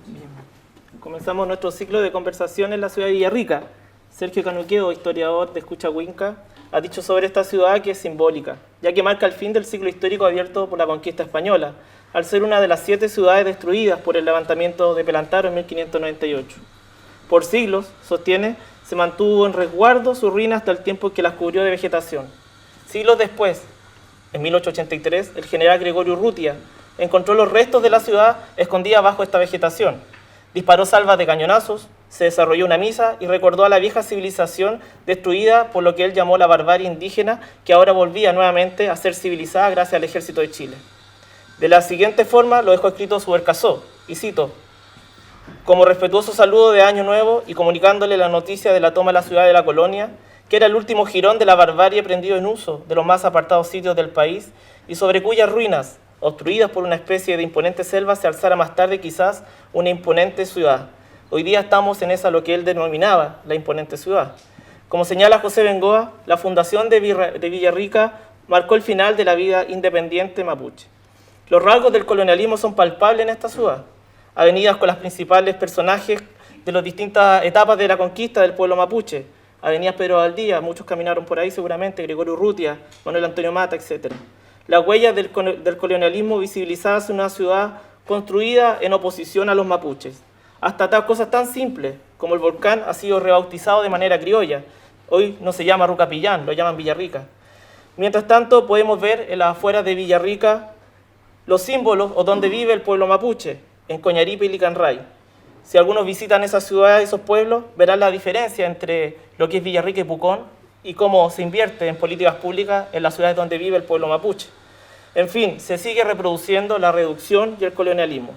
Bien. Comenzamos nuestro ciclo de conversación en la ciudad de Villarrica. Sergio Canuqueo, historiador de Escucha Huinca, ha dicho sobre esta ciudad que es simbólica, ya que marca el fin del ciclo histórico abierto por la conquista española, al ser una de las 7 ciudades destruidas por el levantamiento de Pelantaro en 1598. Por siglos, sostiene, se mantuvo en resguardo su ruina hasta el tiempo en que las cubrió de vegetación. Siglos después, en 1883, el general Gregorio Urrutia encontró los restos de la ciudad escondida bajo esta vegetación. Disparó salvas de cañonazos, se desarrolló una misa y recordó a la vieja civilización destruida por lo que él llamó la barbarie indígena, que ahora volvía nuevamente a ser civilizada gracias al ejército de Chile. De la siguiente forma lo dejó escrito Subercaseaux, y cito: como respetuoso saludo de Año Nuevo y comunicándole la noticia de la toma de la ciudad de la colonia, que era el último jirón de la barbarie prendido en uso de los más apartados sitios del país y sobre cuyas ruinas, obstruidas por una especie de imponente selva, se alzara más tarde quizás una imponente ciudad. Hoy día estamos en esa lo que él denominaba la imponente ciudad. Como señala José Bengoa, la fundación de Villarrica marcó el final de la vida independiente mapuche. Los rasgos del colonialismo son palpables en esta ciudad. Avenidas con los principales personajes de las distintas etapas de la conquista del pueblo mapuche. Avenida Pedro Valdía, muchos caminaron por ahí seguramente, Gregorio Urrutia, Manuel Antonio Mata, etc. Las huellas del colonialismo visibilizadas en una ciudad construida en oposición a los mapuches. Hasta cosas tan simples como el volcán ha sido rebautizado de manera criolla. Hoy no se llama Rucapillán, lo llaman Villarrica. Mientras tanto, podemos ver en las afueras de Villarrica los símbolos o donde vive el pueblo mapuche, en Coñaripe y Licanray. Si algunos visitan esas ciudades y esos pueblos, verán la diferencia entre lo que es Villarrica y Pucón y cómo se invierte en políticas públicas en las ciudades donde vive el pueblo mapuche. En fin, se sigue reproduciendo la reducción y el colonialismo.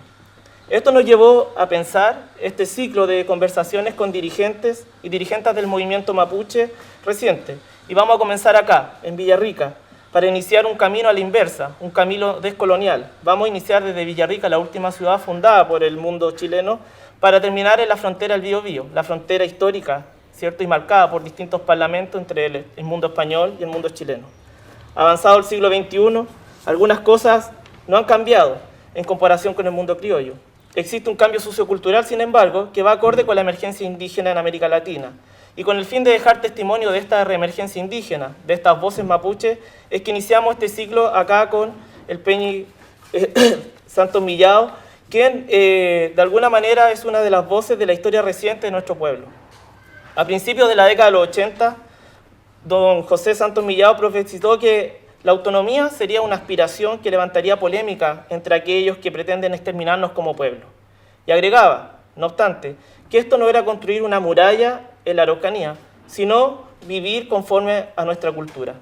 Esto nos llevó a pensar este ciclo de conversaciones con dirigentes y dirigentes del movimiento mapuche reciente. Y vamos a comenzar acá, en Villarrica, para iniciar un camino a la inversa, un camino descolonial. Vamos a iniciar desde Villarrica, la última ciudad fundada por el mundo chileno, para terminar en la frontera del Biobío, la frontera histórica, ¿cierto? Y marcada por distintos parlamentos entre el mundo español y el mundo chileno. Avanzado el siglo XXI, algunas cosas no han cambiado en comparación con el mundo criollo. Existe un cambio sociocultural, sin embargo, que va acorde con la emergencia indígena en América Latina. Y con el fin de dejar testimonio de esta reemergencia indígena, de estas voces mapuches, es que iniciamos este ciclo acá con el Peñi Santos Millao, quien de alguna manera es una de las voces de la historia reciente de nuestro pueblo. A principios de la década de los 80, don José Santos Millao profetizó que la autonomía sería una aspiración que levantaría polémica entre aquellos que pretenden exterminarnos como pueblo. Y agregaba, no obstante, que esto no era construir una muralla en la Araucanía, sino vivir conforme a nuestra cultura.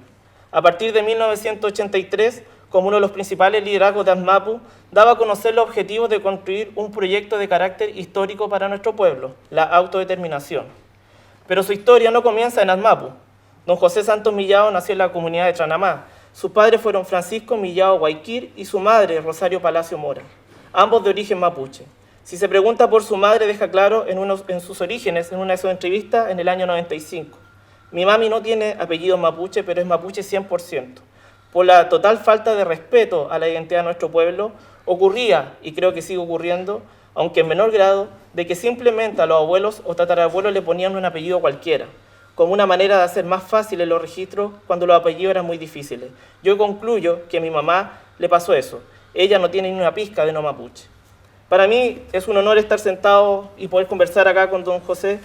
A partir de 1983, como uno de los principales liderazgos de ASMAPU, daba a conocer los objetivos de construir un proyecto de carácter histórico para nuestro pueblo, la autodeterminación. Pero su historia no comienza en ASMAPU. Don José Santos Millao nació en la comunidad de Tranamá. Sus padres fueron Francisco Millao Guayquir y su madre, Rosario Palacio Mora, ambos de origen mapuche. Si se pregunta por su madre, deja claro en sus orígenes, en una de sus entrevistas, en el año 95. Mi mami no tiene apellido mapuche, pero es mapuche 100%. Por la total falta de respeto a la identidad de nuestro pueblo, ocurría, y creo que sigue ocurriendo, aunque en menor grado, de que simplemente a los abuelos o tatarabuelos le ponían un apellido cualquiera, como una manera de hacer más fáciles los registros cuando los apellidos eran muy difíciles. Yo concluyo que a mi mamá le pasó eso. Ella no tiene ni una pizca de no mapuche. Para mí es un honor estar sentado y poder conversar acá con don José,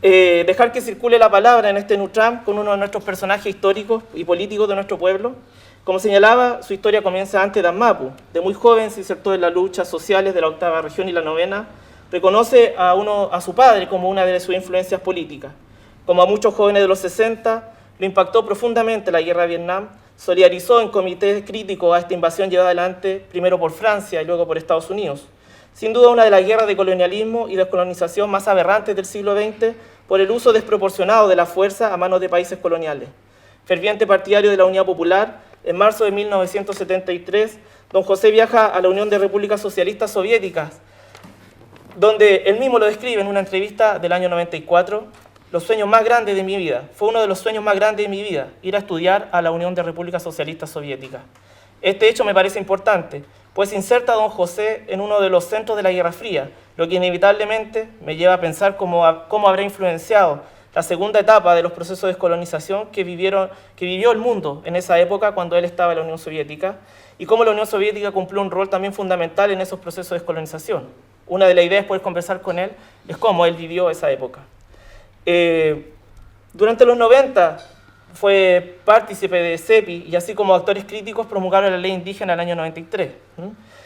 dejar que circule la palabra en este Nutram con uno de nuestros personajes históricos y políticos de nuestro pueblo. Como señalaba, su historia comienza antes de ASMAPU. De muy joven se insertó en las luchas sociales de la 8ª región y la 9ª. Reconoce a su padre como una de sus influencias políticas. Como a muchos jóvenes de los 60, lo impactó profundamente la guerra de Vietnam. Solidarizó en comités críticos a esta invasión llevada adelante primero por Francia y luego por Estados Unidos. Sin duda una de las guerras de colonialismo y descolonización más aberrantes del siglo XX por el uso desproporcionado de la fuerza a manos de países coloniales. Ferviente partidario de la Unidad Popular, en marzo de 1973, don José viaja a la Unión de Repúblicas Socialistas Soviéticas, donde él mismo lo describe en una entrevista del año 94, los sueños más grandes de mi vida, fue uno de los sueños más grandes de mi vida, ir a estudiar a la Unión de Repúblicas Socialistas Soviéticas. Este hecho me parece importante, pues inserta a don José en uno de los centros de la Guerra Fría, lo que inevitablemente me lleva a pensar cómo habrá influenciado la segunda etapa de los procesos de descolonización que vivió el mundo en esa época cuando él estaba en la Unión Soviética, y cómo la Unión Soviética cumplió un rol también fundamental en esos procesos de descolonización. Una de las ideas, poder conversar con él, es cómo él vivió esa época. Durante los 90 fue partícipe de CEPI y así como actores críticos promulgaron la ley indígena en el año 93.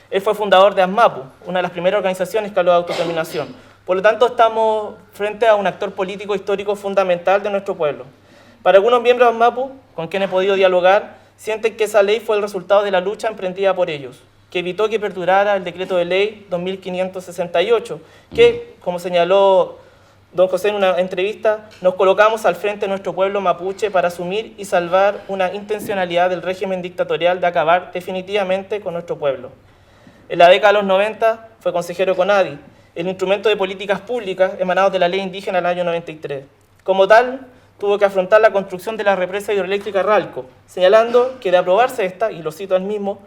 Él fue fundador de ASMAPU, una de las primeras organizaciones que habló de autodeterminación. Por lo tanto, estamos frente a un actor político histórico fundamental de nuestro pueblo. Para algunos miembros de ASMAPU, con quienes he podido dialogar, sienten que esa ley fue el resultado de la lucha emprendida por ellos, que evitó que perdurara el decreto de ley 2568, que, como señaló don José en una entrevista, nos colocamos al frente de nuestro pueblo mapuche para asumir y salvar una intencionalidad del régimen dictatorial de acabar definitivamente con nuestro pueblo. En la década de los 90 fue consejero CONADI, el instrumento de políticas públicas emanados de la ley indígena del año 93. Como tal, tuvo que afrontar la construcción de la represa hidroeléctrica Ralco, señalando que de aprobarse esta, y lo cito al mismo,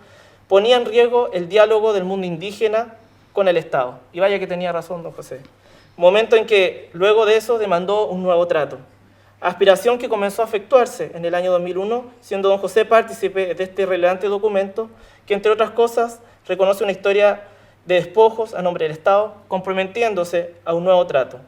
ponía en riesgo el diálogo del mundo indígena con el Estado. Y vaya que tenía razón don José. Momento en que, luego de eso, demandó un nuevo trato. Aspiración que comenzó a efectuarse en el año 2001, siendo don José partícipe de este relevante documento, que, entre otras cosas, reconoce una historia de despojos a nombre del Estado, comprometiéndose a un nuevo trato.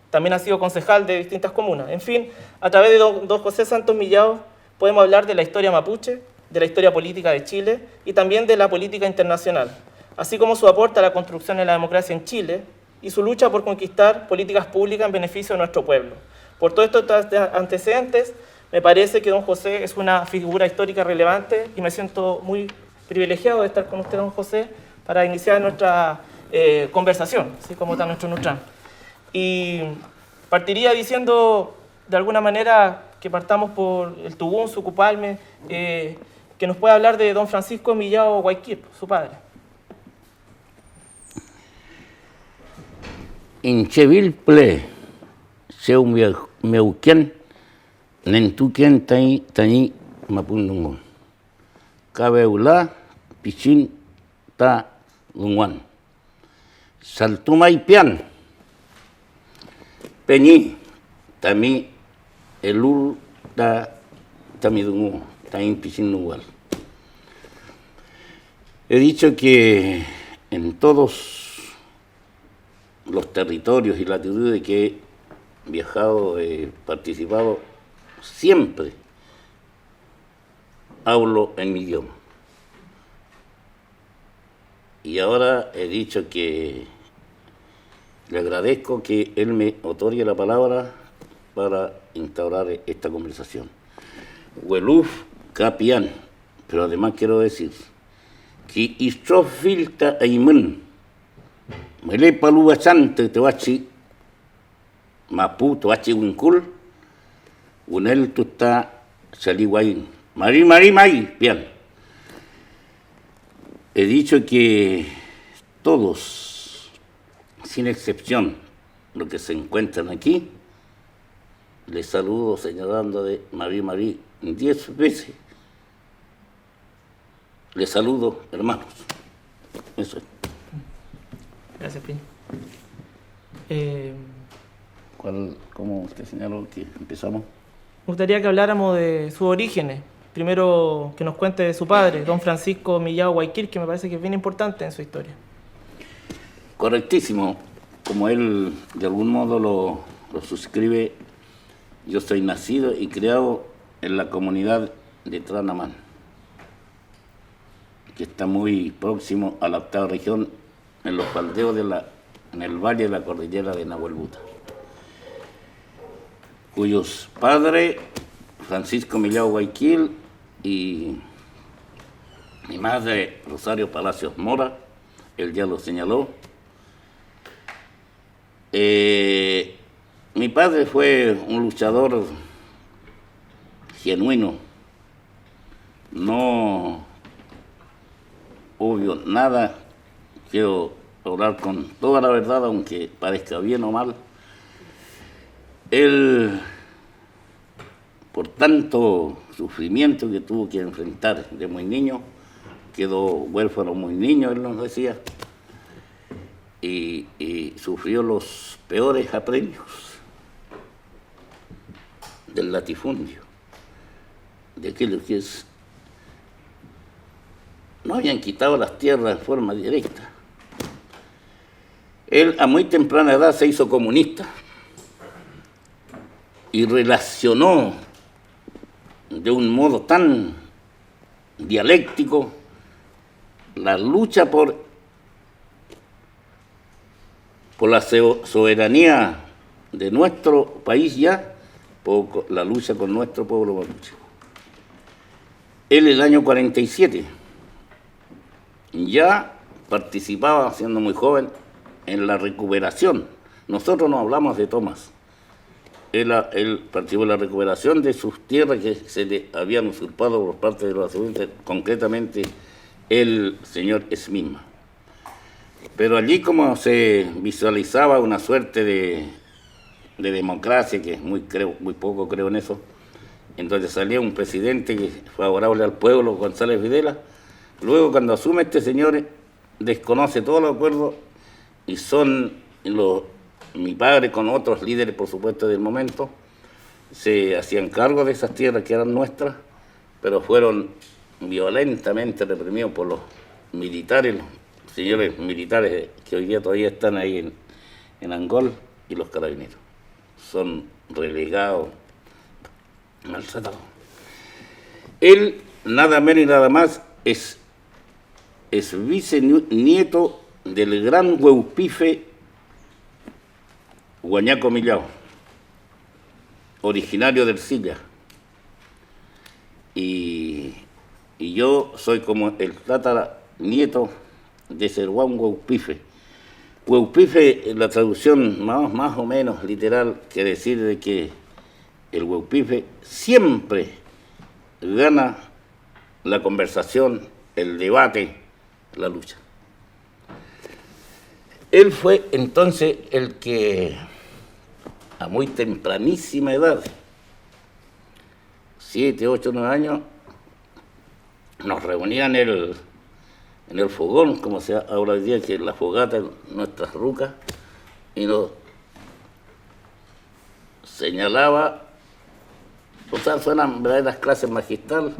También ha sido concejal de distintas comunas. En fin, a través de don José Santos Millao podemos hablar de la historia mapuche, de la historia política de Chile y también de la política internacional, así como su aporte a la construcción de la democracia en Chile y su lucha por conquistar políticas públicas en beneficio de nuestro pueblo. Por todos estos antecedentes, me parece que don José es una figura histórica relevante y me siento muy privilegiado de estar con usted, don José, para iniciar nuestra conversación, así como está nuestro Nutran. Y partiría diciendo, de alguna manera, que partamos por el Tubún, Sucupalme, que nos pueda hablar de don Francisco Millao Guayquip, su padre. Inchevil ple, seu meuquian, nentuquian tani mapundungun. Cabeula, pichin, ta lunguan. Saltumay pian, peñi, tami, elul, ta tamidungu, taim pichin lunguan. He dicho que en todos los territorios y latitudes que he viajado, he participado, siempre hablo en mi idioma. Y ahora he dicho que le agradezco que él me otorgue la palabra para instaurar esta conversación. Hueluf Capián, pero además quiero decir que Istrofilta Aimun, Mele Palua Sante Tewachi, Mapu Tewachi Winkul, Unel Tuta Saliwain, Mari, bien. He dicho que todos, sin excepción, los que se encuentran aquí, les saludo señalando de Mari 10 veces. Les saludo, hermanos. Eso es. Gracias, Pin. ¿Cómo usted señaló que empezamos? Me gustaría que habláramos de sus orígenes. Primero que nos cuente de su padre, don Francisco Millao Guayquip, que me parece que es bien importante en su historia. Correctísimo. Como él de algún modo lo suscribe, yo soy nacido y criado en la comunidad de Tranamán, que está muy próximo a la octava región, en los faldeos en el valle de la cordillera de Nahuelbuta, cuyos padres, Francisco Millao Guayquip y mi madre, Rosario Palacios Mora, él ya lo señaló. Mi padre fue un luchador genuino, no obvio nada, quiero hablar con toda la verdad, aunque parezca bien o mal. Él, por tanto sufrimiento que tuvo que enfrentar de muy niño, quedó huérfano muy niño, él nos decía, y sufrió los peores apremios del latifundio, de aquello que es... No habían quitado las tierras en forma directa. Él a muy temprana edad se hizo comunista y relacionó de un modo tan dialéctico la lucha por la soberanía de nuestro país ya, por la lucha con nuestro pueblo mapuche. Él el año 47 ya participaba, siendo muy joven, en la recuperación. Nosotros no hablamos de tomas. Él participó en la recuperación de sus tierras que se le habían usurpado por parte de los azules, concretamente el señor Esmisma. Pero allí, como se visualizaba una suerte de democracia, que muy poco creo en eso, entonces salía un presidente que favorable al pueblo, González Videla. Luego, cuando asume este señor, desconoce todos los acuerdos y son mi padre con otros líderes, por supuesto, del momento, se hacían cargo de esas tierras que eran nuestras, pero fueron violentamente reprimidos por los militares, los señores militares que hoy día todavía están ahí en Angol, y los carabineros. Son relegados, maltratados. Él, nada menos y nada más, es vicenieto del gran Hueupife Huañaco Millao, originario del Silla. Y yo soy como el tataranieto de Serván Hueupife. Hueupife, la traducción más o menos literal, quiere decir de que el Hueupife siempre gana la conversación, el debate, la lucha. Él fue entonces el que a muy tempranísima edad, 7, 8, 9 años, nos reunían en el fogón, como se habla hoy día, que es la fogata, nuestras rucas, y nos señalaba, o sea, suenan verdaderas clases magistrales,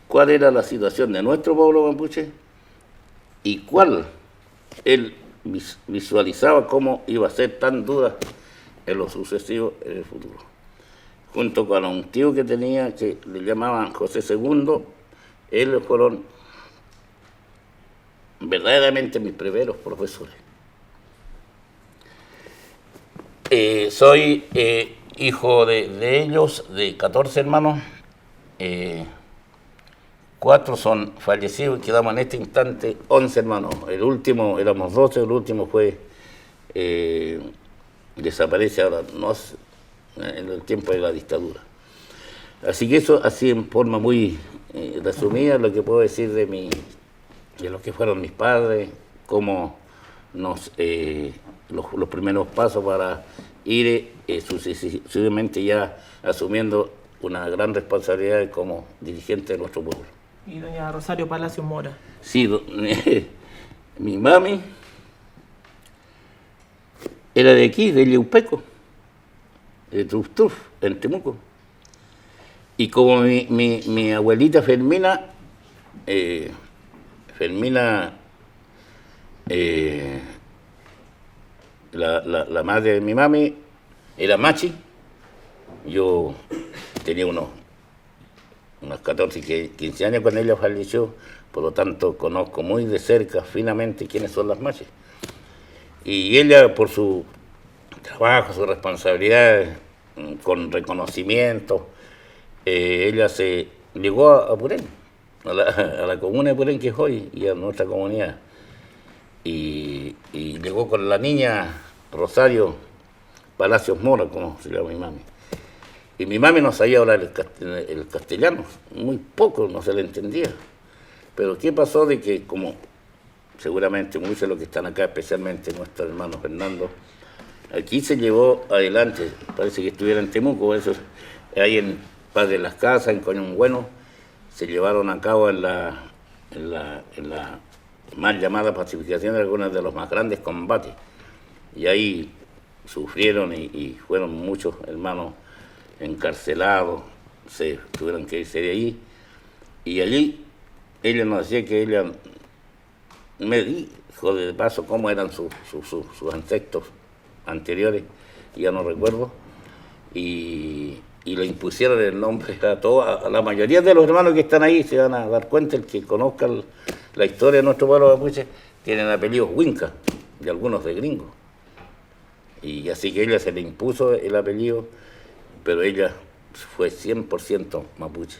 cuál era la situación de nuestro pueblo mapuche y cuál él visualizaba cómo iba a ser tan dura en lo sucesivo en el futuro. Junto con un tío que tenía, que le llamaban José II, ellos fueron verdaderamente mis primeros profesores. Soy hijo de ellos, de 14 hermanos. 4 son fallecidos y quedamos en este instante 11 hermanos. El último, éramos 12, el último fue, desaparece ahora, no, en el tiempo de la dictadura. Así que eso, así en forma muy resumida, lo que puedo decir de lo que fueron mis padres, cómo los primeros pasos para ir sucesivamente ya asumiendo una gran responsabilidad como dirigente de nuestro pueblo. Y doña Rosario Palacios Mora. Sí, mi mami era de aquí, de Yeupeco, de Truf, en Temuco. Y como mi abuelita Fermina, la madre de mi mami, era machi, yo tenía unos 14, 15 años cuando ella falleció, por lo tanto conozco muy de cerca, finamente, quiénes son las machis. Y ella, por su trabajo, su responsabilidad, con reconocimiento, ella se llegó a Purén, a la comuna de Purén que es hoy, y a nuestra comunidad. Y llegó con la niña Rosario Palacios Mora, como se llama mi mami. Y mi mami no sabía hablar el castellano, muy poco, no se le entendía. Pero ¿qué pasó? De que, como seguramente muchos de los que están acá, especialmente nuestro hermano Fernando, aquí se llevó adelante, parece que estuviera en Temuco, eso, ahí en Padre Las Casas, en Coñón Bueno, se llevaron a cabo en la mal llamada pacificación de algunos de los más grandes combates. Y ahí sufrieron y fueron muchos hermanos encarcelados, se tuvieron que irse de ahí. Y allí ella nos decía que ella me dijo de paso cómo eran sus ancestros anteriores, ya no recuerdo, y le impusieron el nombre a todos, a la mayoría de los hermanos que están ahí, se van a dar cuenta, el que conozca la historia de nuestro pueblo mapuche, tienen apellidos Huinca, y algunos de gringos. Y así que ella se le impuso el apellido, pero ella fue 100% mapuche.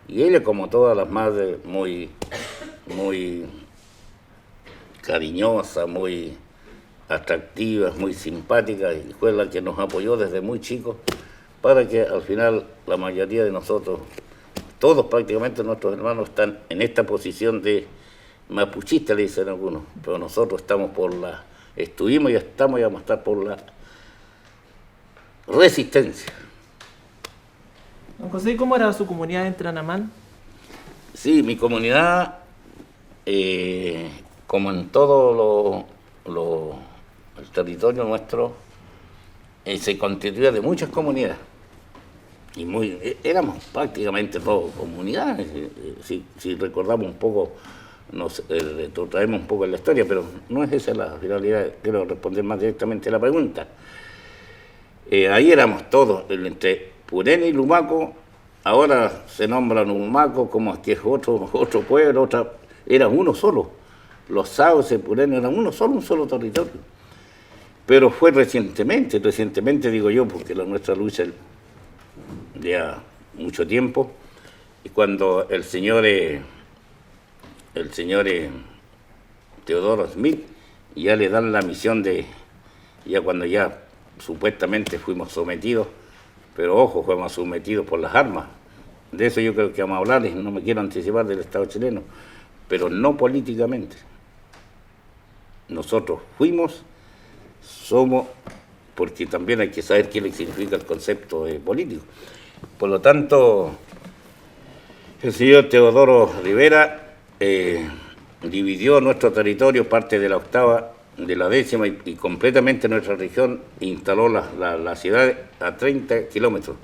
Y ella, como todas las madres, muy cariñosa, muy atractiva, muy simpática, y fue la que nos apoyó desde muy chicos, para que al final la mayoría de nosotros, todos prácticamente nuestros hermanos, están en esta posición de mapuchista, le dicen algunos, pero nosotros estamos estuvimos y estamos y vamos a estar por la resistencia. Don José, ¿cómo era su comunidad en Tranamán? Sí, mi comunidad, como en todo el territorio nuestro, se constituía de muchas comunidades. Y éramos prácticamente todos comunidades. Si recordamos un poco, nos retrotraemos un poco en la historia, pero no es esa la finalidad. Quiero responder más directamente a la pregunta. Ahí éramos todos, entre Purén y Lumaco. Ahora se nombran Lumaco como que es otro pueblo, era uno solo. Los Sauces, Purén eran un solo territorio. Pero fue recientemente digo yo, porque nuestra lucha ya mucho tiempo, y cuando el señor Teodoro Smith ya le dan la misión ya cuando ya supuestamente fuimos sometidos, pero ojo, fuimos sometidos por las armas. De eso yo creo que vamos a hablarles, no me quiero anticipar del Estado chileno, pero no políticamente. Nosotros somos, porque también hay que saber qué le significa el concepto político. Por lo tanto, el señor Teodoro Rivera dividió nuestro territorio, parte de la octava, de la décima y completamente nuestra región, instaló la ciudad a 30 kilómetros.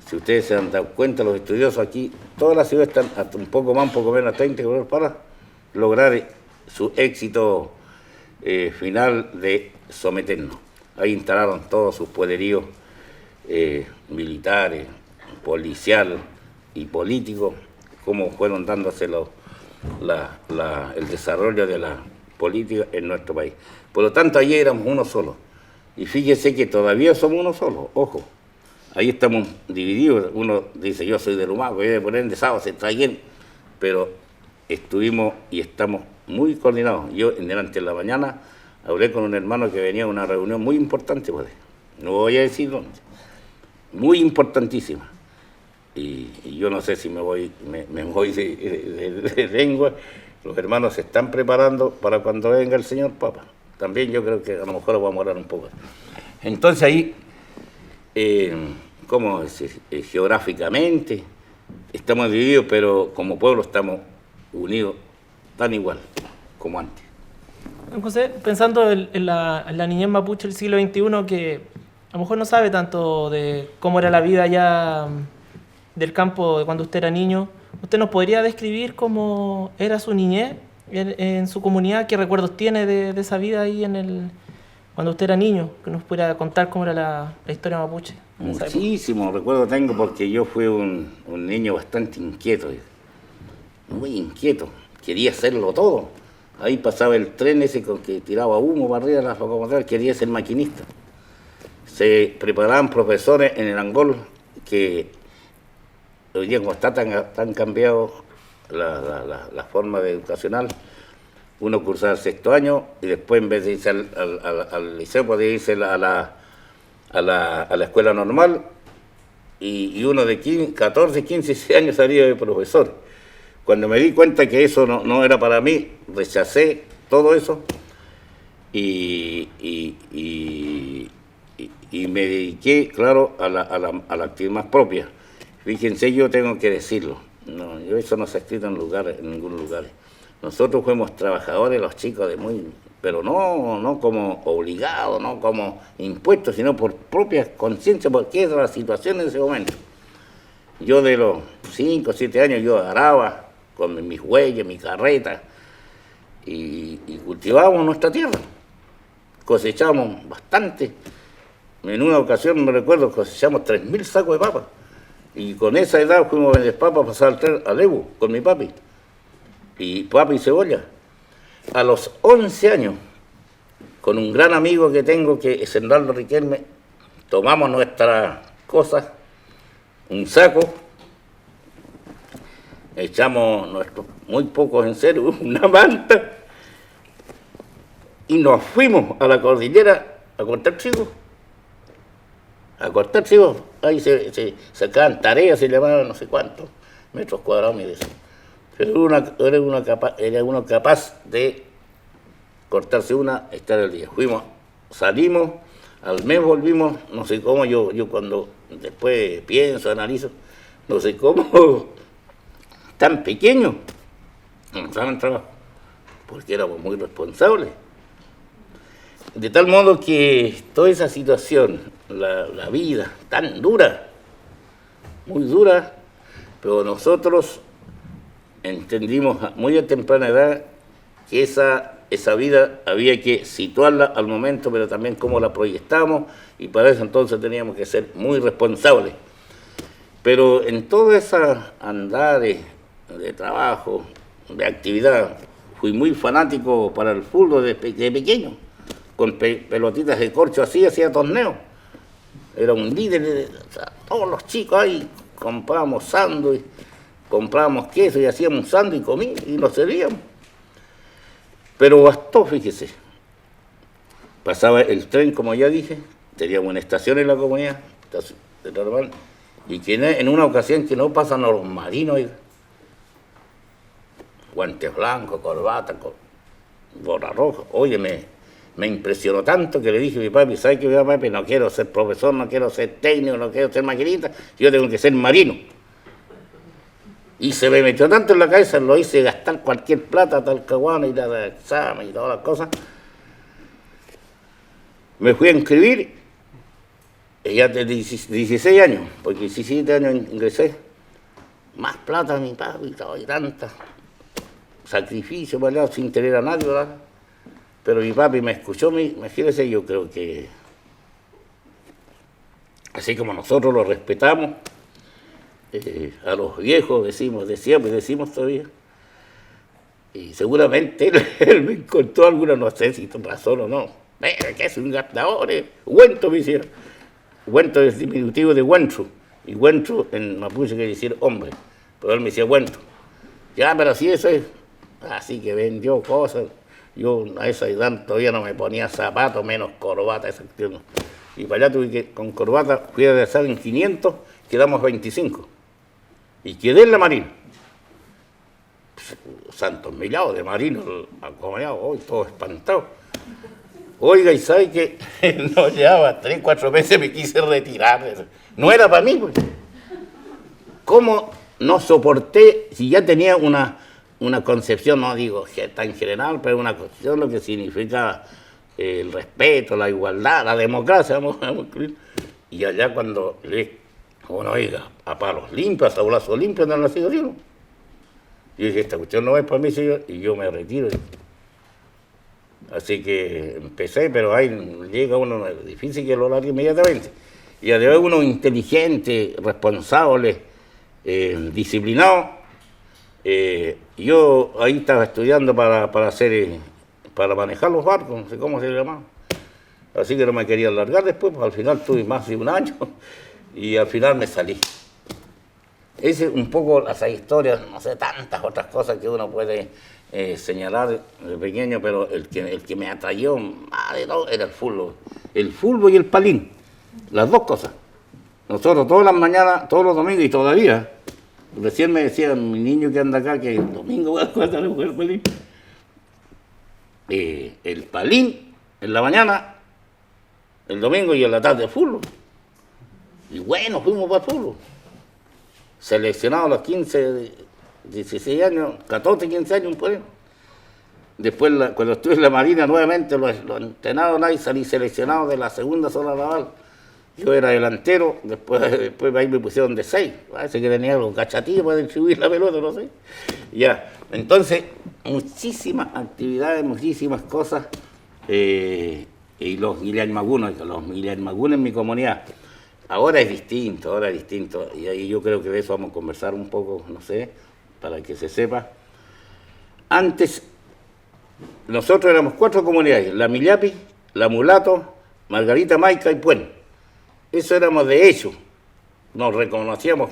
Si ustedes se han dado cuenta, los estudiosos aquí, todas las ciudades están hasta un poco más, un poco menos, a 30 kilómetros para lograr su éxito final de someternos. Ahí instalaron todos sus poderíos militares, policial y políticos, como fueron dándose el desarrollo de la política en nuestro país. Por lo tanto, allí éramos uno solo. Y fíjese que todavía somos uno solo, ojo. Ahí estamos divididos. Uno dice, yo soy de Lumaco, yo de Purén, de Sao, se traen, pero estuvimos y estamos muy coordinados. Yo, delante de la mañana, hablé con un hermano que venía a una reunión muy importante, pues, no voy a decir dónde, muy importantísima. Y yo no sé si me voy de lengua. Los hermanos se están preparando para cuando venga el señor Papa. También yo creo que a lo mejor vamos a hablar un poco. Entonces ahí, ¿cómo decir? Geográficamente estamos divididos, pero como pueblo estamos unidos tan igual como antes. José, pensando en la niñez mapuche del siglo XXI, que a lo mejor no sabe tanto de cómo era la vida allá del campo de cuando usted era niño, ¿usted nos podría describir cómo era su niñez en su comunidad? ¿Qué recuerdos tiene de esa vida ahí cuando usted era niño? Que nos pudiera contar cómo era la historia mapuche. Muchísimos recuerdos tengo, porque yo fui un niño bastante inquieto, muy inquieto, quería hacerlo todo. Ahí pasaba el tren ese con que tiraba humo para arriba de las locomotoras, quería ser maquinista. Se preparaban profesores en el Angol, que hoy día como está tan cambiado la forma educacional, uno cursaba el sexto año y después, en vez de irse al liceo, podía irse a la escuela normal, y uno de 14, 15, 16 años salía de profesor. Cuando me di cuenta que eso no era para mí, rechacé todo eso y me dediqué, claro, a la actividad más propia. Fíjense, yo tengo que decirlo, eso no se ha escrito en ningún lugar. Nosotros fuimos trabajadores, los chicos, pero no como obligados, no como impuestos, sino por propia conciencia, porque era la situación en ese momento. Yo de los 5 o 7 años yo araba con mis bueyes, mi carreta, y cultivábamos nuestra tierra. Cosechábamos bastante. En una ocasión, me recuerdo, cosechamos 3.000 sacos de papas. Y con esa edad fuimos a vender papas a pasar al Evo con mi papi. Y papa y cebolla. A los 11 años, con un gran amigo que tengo, que es Hernando Riquelme, tomamos nuestras cosas, un saco, echamos nuestros muy pocos en serio, una manta, y nos fuimos a la cordillera a cortar chicos. A cortar chicos, ahí se sacaban tareas, se llamaban no sé cuántos metros cuadrados, me decían. Pero era uno capaz de cortarse una, estar al día. Salimos, al mes volvimos, no sé cómo, yo cuando después pienso, analizo, no sé cómo, tan pequeños, no saben trabajo, porque éramos muy responsables. De tal modo que toda esa situación, la vida tan dura, muy dura, pero nosotros entendimos muy a temprana edad que esa vida había que situarla al momento, pero también cómo la proyectamos, y para eso entonces teníamos que ser muy responsables. Pero en todas esas andares de trabajo, de actividad, fui muy fanático para el fútbol de pequeño, con pelotitas de corcho así, hacía torneos. Era un líder, todos los chicos ahí comprábamos sándwich, comprábamos queso y hacíamos sándwich y nos servíamos. Pero bastó, fíjese. Pasaba el tren, como ya dije, teníamos una estación en la comunidad, de normal, y que en una ocasión que no pasan a los marinos, guantes blancos, corbata, gorra roja. Oye, me impresionó tanto que le dije a mi papi, ¿sabes qué, papi? No quiero ser profesor, no quiero ser técnico, no quiero ser maquinista, yo tengo que ser marino. Y se me metió tanto en la cabeza, lo hice gastar cualquier plata, Talcahuano, ir a examen y todas las cosas. Me fui a inscribir, ya de 16 años, porque 17 años ingresé. Más plata mi papi, y tanta sacrificio, ¿verdad? Sin tener a nadie, ¿verdad? Pero mi papi me escuchó, imagínese, yo creo que así como nosotros lo respetamos, a los viejos decimos todavía, y seguramente él me encontró alguna, no sé si razón o no, que es un gastador, huento me hicieron. Huento es diminutivo de huentro, y huentro en mapuche quiere decir hombre, pero él me decía huento. Ya, pero así eso es, así que vendió cosas. Yo a esa edad todavía no me ponía zapatos, menos corbata, esa cuestión. Y para allá tuve que, con corbata, fui a regresar en 500, quedamos 25. Y quedé en la marina. Santos millados de marinos acompañados, hoy todo espantado. Oiga, y sabe que no llevaba 3, 4 meses, me quise retirar. No era para mí, pues. ¿Cómo no soporté si ya tenía una concepción, no digo tan general, pero una concepción lo que significa el respeto, la igualdad, la democracia, vamos a incluir. Y allá cuando bueno, oiga, a palos limpios, a tablazo limpio, no lo sigo yo. Yo dije, esta cuestión no es para mí, señor, y yo me retiro. Así que empecé, pero ahí llega uno, es difícil que lo largue inmediatamente. Y además uno inteligente, responsable, disciplinado. Yo ahí estaba estudiando para manejar los barcos, no sé cómo se llama. Así que no me quería alargar después, pues al final tuve más de un año y al final me salí. Esa es un poco esa historia, no sé, tantas otras cosas que uno puede señalar de pequeño, pero el que me atrayó más de todo era el fútbol. El fútbol y el palín, las dos cosas. Nosotros todas las mañanas, todos los domingos y todavía, recién me decía mi niño que anda acá que el domingo voy a jugar el palín. El palín en la mañana, el domingo y en la tarde el fútbol. Y bueno, fuimos para el fútbol. Seleccionados a los 15, 16 años, 14, 15 años, por ahí. Después, cuando estuve en la Marina nuevamente, los entrenados y salí seleccionado de la segunda zona naval. Yo era delantero, después ahí me pusieron de 6. Parece que tenía algo cachatillo para distribuir la pelota, no sé. Ya, entonces, muchísimas actividades, muchísimas cosas. Y los Guillermo Maguno en mi comunidad. Ahora es distinto. Y ahí yo creo que de eso vamos a conversar un poco, no sé, para que se sepa. Antes, nosotros éramos 4 comunidades: La Millapi, La Mulato, Margarita Maica y Puén. Eso éramos de hecho, nos reconocíamos,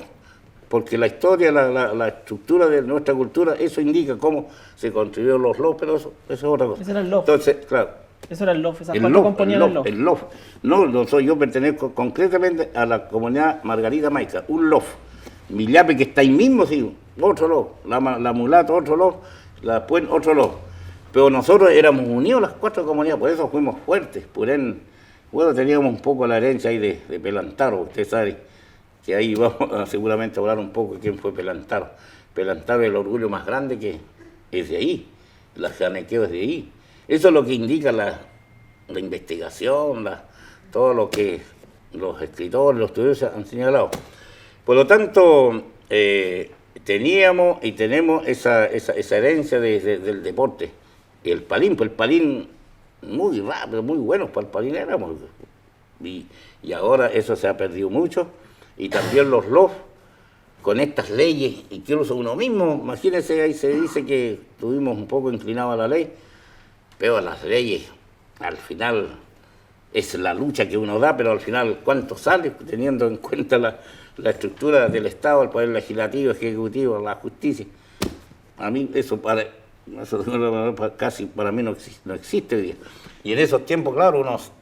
porque la historia, la estructura de nuestra cultura, eso indica cómo se construyeron los LOF, pero eso es otra cosa. Ese era el LOF. Entonces, claro. Eso era el LOF, esas 4 componían el LOF. El LOF. No soy yo, pertenezco concretamente a la comunidad Margarita Maica, un LOF. Millape, que está ahí mismo, sí, otro LOF. La Mulato, otro LOF. La Puén, otro LOF. Pero nosotros éramos unidos las 4 comunidades, por eso fuimos fuertes. Bueno, teníamos un poco la herencia ahí de Pelantaro, usted sabe que ahí vamos a seguramente hablar un poco de quién fue Pelantaro. Pelantaro es el orgullo más grande que es de ahí, la janequeo es de ahí. Eso es lo que indica la investigación, todo lo que los escritores, los estudiosos han señalado. Por lo tanto, teníamos y tenemos esa herencia del deporte. El palín muy rápido, muy buenos para el palín éramos. Y ahora eso se ha perdido mucho. Y también los LOF, con estas leyes, incluso uno mismo, imagínense, ahí se dice que estuvimos un poco inclinados a la ley, pero las leyes, al final, es la lucha que uno da, pero al final, ¿cuánto sale? Teniendo en cuenta la estructura del Estado, el poder legislativo, ejecutivo, la justicia. A mí eso casi para mí no existe hoy día. Y en esos tiempos, claro, unos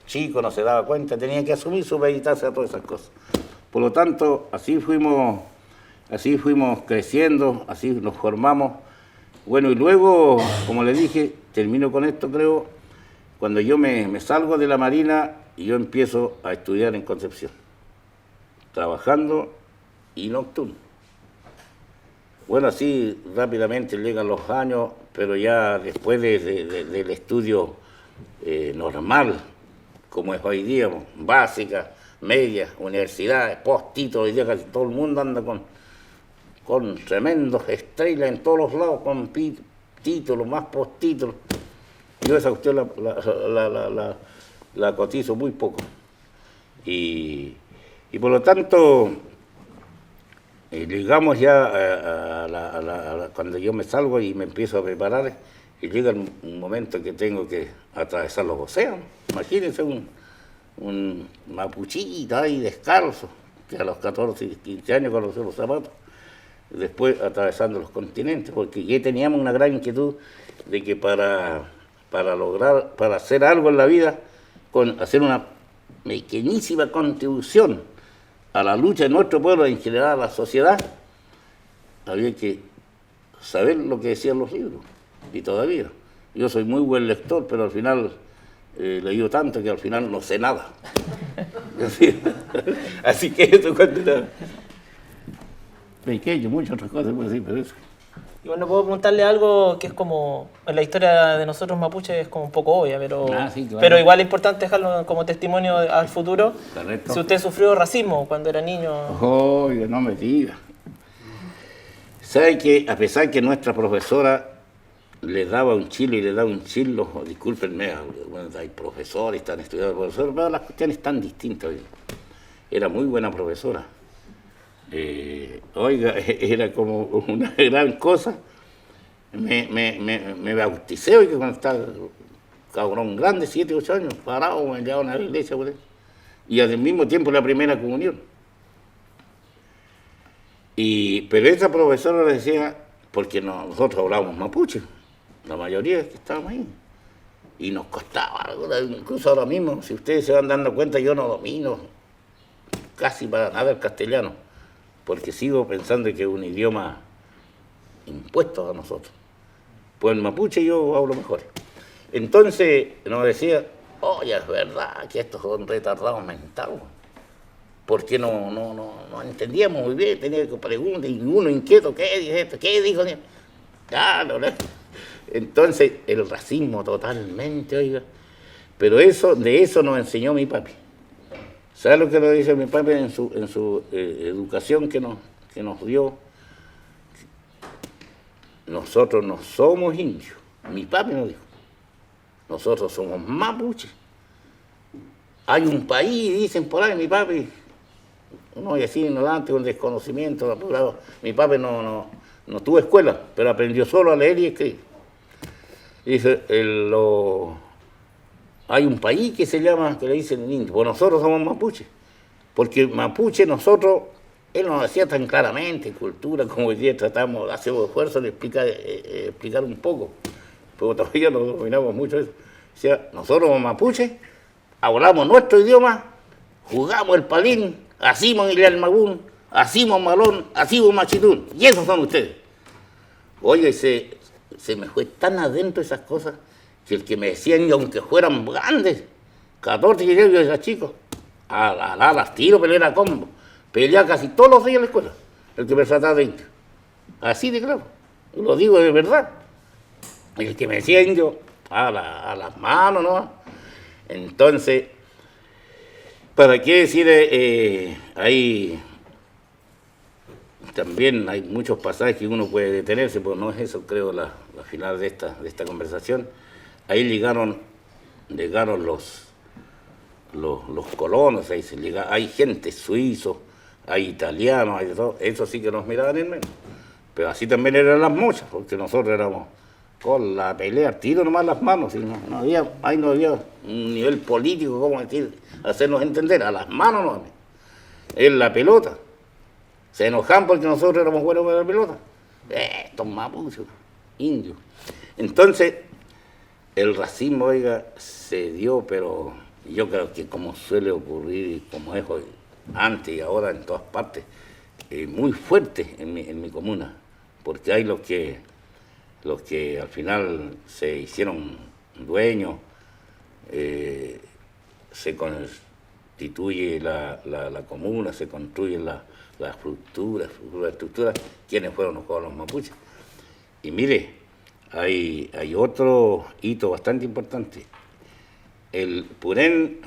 chicos no se daba cuenta, tenían que asumir su meditación a todas esas cosas. Por lo tanto, así fuimos creciendo, así nos formamos. Bueno, y luego, como le dije, termino con esto, creo, cuando yo me salgo de la Marina y yo empiezo a estudiar en Concepción, trabajando y nocturno. Bueno, así rápidamente llegan los años, pero ya después del estudio normal, como es hoy día, básica, media, universidades, post-títulos, hoy día casi todo el mundo anda con tremendos estrellas en todos los lados, con títulos, más post-títulos. Yo esa cuestión la cotizo muy poco. Y por lo tanto, llegamos ya cuando yo me salgo y me empiezo a preparar, y llega un momento que tengo que atravesar los océanos. Imagínense un mapuchito ahí descalzo, que a los 14, 15 años conoció los zapatos, después atravesando los continentes, porque ya teníamos una gran inquietud de que para hacer algo en la vida, hacer una pequeñísima contribución a la lucha de nuestro pueblo, en general a la sociedad, había que saber lo que decían los libros, y todavía. Yo soy muy buen lector, pero al final he leído tanto que al final no sé nada. Así que eso cuando era pequeño, muchas otras cosas, pues sí, pero eso. Y bueno, puedo preguntarle algo que es como, en la historia de nosotros mapuches es como un poco obvia, sí, claro. Pero igual es importante dejarlo como testimonio al futuro. Correcto. Si usted sufrió racismo cuando era niño. Oiga, no me diga. ¿Sabe que a pesar que nuestra profesora le daba un chilo y le daba un chilo, discúlpenme, bueno, hay profesores, están estudiando profesores, pero las cuestiones están distintas. Era muy buena profesora. Oiga, era como una gran cosa. Me bauticé, oiga, cuando estaba cabrón grande, 7, 8 años, parado, me llevaban a la iglesia, por ahí. Y al mismo tiempo la primera comunión. Pero esa profesora decía, porque nosotros hablábamos mapuche, la mayoría que estábamos ahí, y nos costaba, incluso ahora mismo, si ustedes se van dando cuenta, yo no domino casi para nada el castellano, porque sigo pensando que es un idioma impuesto a nosotros. Pues el mapuche yo hablo mejor. Entonces nos decía, oye, es verdad que estos son retardados mentales, porque no entendíamos muy bien, tenía que preguntar, y uno inquieto, ¿qué dijo esto? ¿Qué dijo? Claro, Entonces, el racismo totalmente, oiga. Pero de eso nos enseñó mi papi. ¿Sabe lo que nos dice mi papi en su educación que nos dio? Nosotros no somos indios. Mi papi nos dijo, nosotros somos mapuches. Hay un país, dicen por ahí, mi papi, no, y así ignorante, con desconocimiento, apurado. Mi papi no tuvo escuela, pero aprendió solo a leer y escribir. Dice, hay un país que se llama, que le dicen indio, pues nosotros somos mapuches, porque mapuche nosotros, él nos decía tan claramente, cultura, como hoy día tratamos, hacemos esfuerzo de explicar un poco, pero todavía no dominamos mucho eso. Decía, nosotros somos mapuches, hablamos nuestro idioma, jugamos el palín, hacimos el almagún, hacimos malón, hacimos machitún, y esos son ustedes. Oye, se me fue tan adentro esas cosas, que el que me decían, aunque fueran grandes, 14 y yo era chico, a las tiro, pelear a combo, peleaba casi todos los días en la escuela, el que me trataba de indio. Así de claro, lo digo de verdad. El que me decía indio, a las manos, ¿no? Entonces, ¿para qué decir? Ahí también hay muchos pasajes que uno puede detenerse, pero no es eso, creo, la final de esta conversación. Ahí llegaron los colonos, ahí hay gente suizo, hay italianos, hay de todo. Eso sí que nos miraban en menos. Pero así también eran las mochas, porque nosotros éramos con la pelea, tiro nomás las manos, ahí no había un nivel político, ¿cómo decir? Hacernos entender, a las manos no, en la pelota. Se enojaban porque nosotros éramos buenos para la pelota. Estos mapuches, indios. Entonces, el racismo, oiga, se dio, pero yo creo que como suele ocurrir, como es hoy, antes y ahora en todas partes, muy fuerte en mi comuna, porque hay los que al final se hicieron dueños, se constituye la comuna, se construyen las estructuras, quienes fueron los mapuches. Y mire, hay otro hito bastante importante. El Purén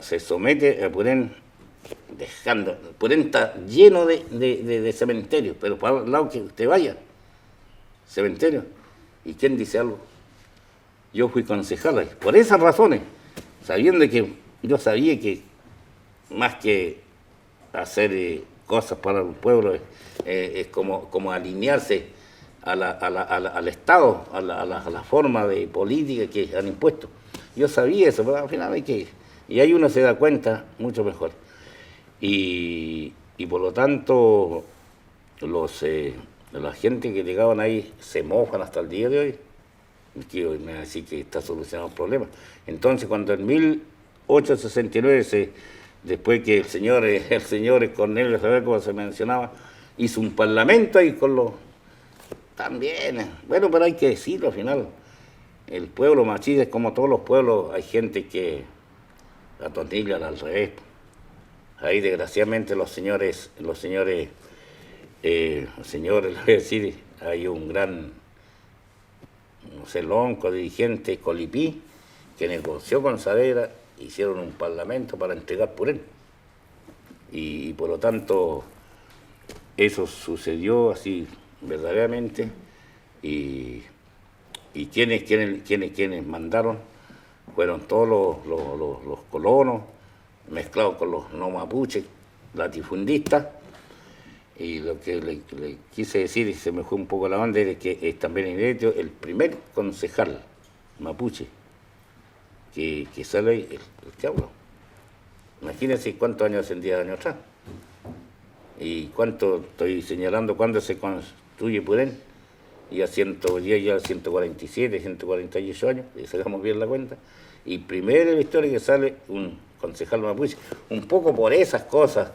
se somete a Purén Purén está lleno de cementerios, pero para el lado que usted vaya, cementerio. ¿Y quién dice algo? Yo fui concejal ahí. Por esas razones, sabiendo que yo sabía que más que hacer cosas para el pueblo es como alinearse al Estado, a la forma de política que han impuesto. Yo sabía eso, pero al final hay que ir. Y ahí uno se da cuenta mucho mejor. Y por lo tanto, la gente que llegaban ahí se mofan hasta el día de hoy. Que me decir que está solucionado el problema. Entonces, cuando en 1869, después que el señor Cornelio Saavedra, como se mencionaba, hizo un parlamento ahí con los... También, bueno, pero hay que decirlo al final. El pueblo machista es como todos los pueblos, hay gente que atornillan al revés. Ahí desgraciadamente los señores, les voy a decir, hay un gran, no sé, lonco dirigente, Colipí, que negoció con Saavedra, hicieron un parlamento para entregar por él. Y por lo tanto, eso sucedió así verdaderamente, y quienes mandaron fueron todos los colonos, mezclados con los no mapuches, latifundistas. Y lo que le quise decir, y se me fue un poco la onda, es que es también inédito el primer concejal mapuche que sale ahí, el que habló. Imagínense cuántos años, en 10 años atrás. Y cuánto estoy señalando, cuándo se construye Purén, y a 147, 148 años, y sacamos bien la cuenta. Y primero en la historia que sale un concejal mapuche, un poco por esas cosas.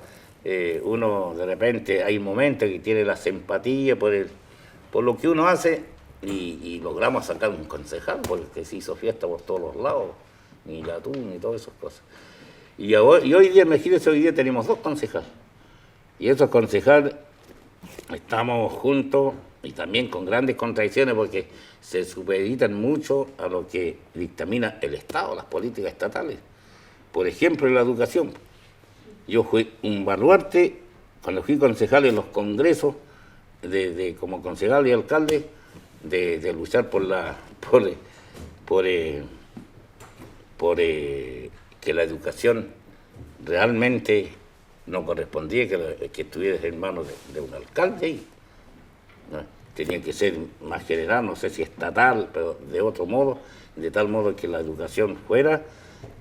Uno de repente hay momentos que tiene la simpatía por lo que uno hace y logramos sacar un concejal porque se hizo fiesta por todos los lados, ni la atún, ni todas esas cosas. Y hoy día, imagínense, hoy día tenemos 2 concejales. Y esos concejales estamos juntos y también con grandes contradicciones porque se supeditan mucho a lo que dictamina el Estado, las políticas estatales. Por ejemplo, en la educación. Yo fui un baluarte cuando fui concejal en los congresos, como concejal y alcalde, de luchar por que la educación realmente no correspondía que estuviera en manos de un alcalde y, ¿no? Tenía que ser más general, no sé si estatal, pero de otro modo, de tal modo que la educación fuera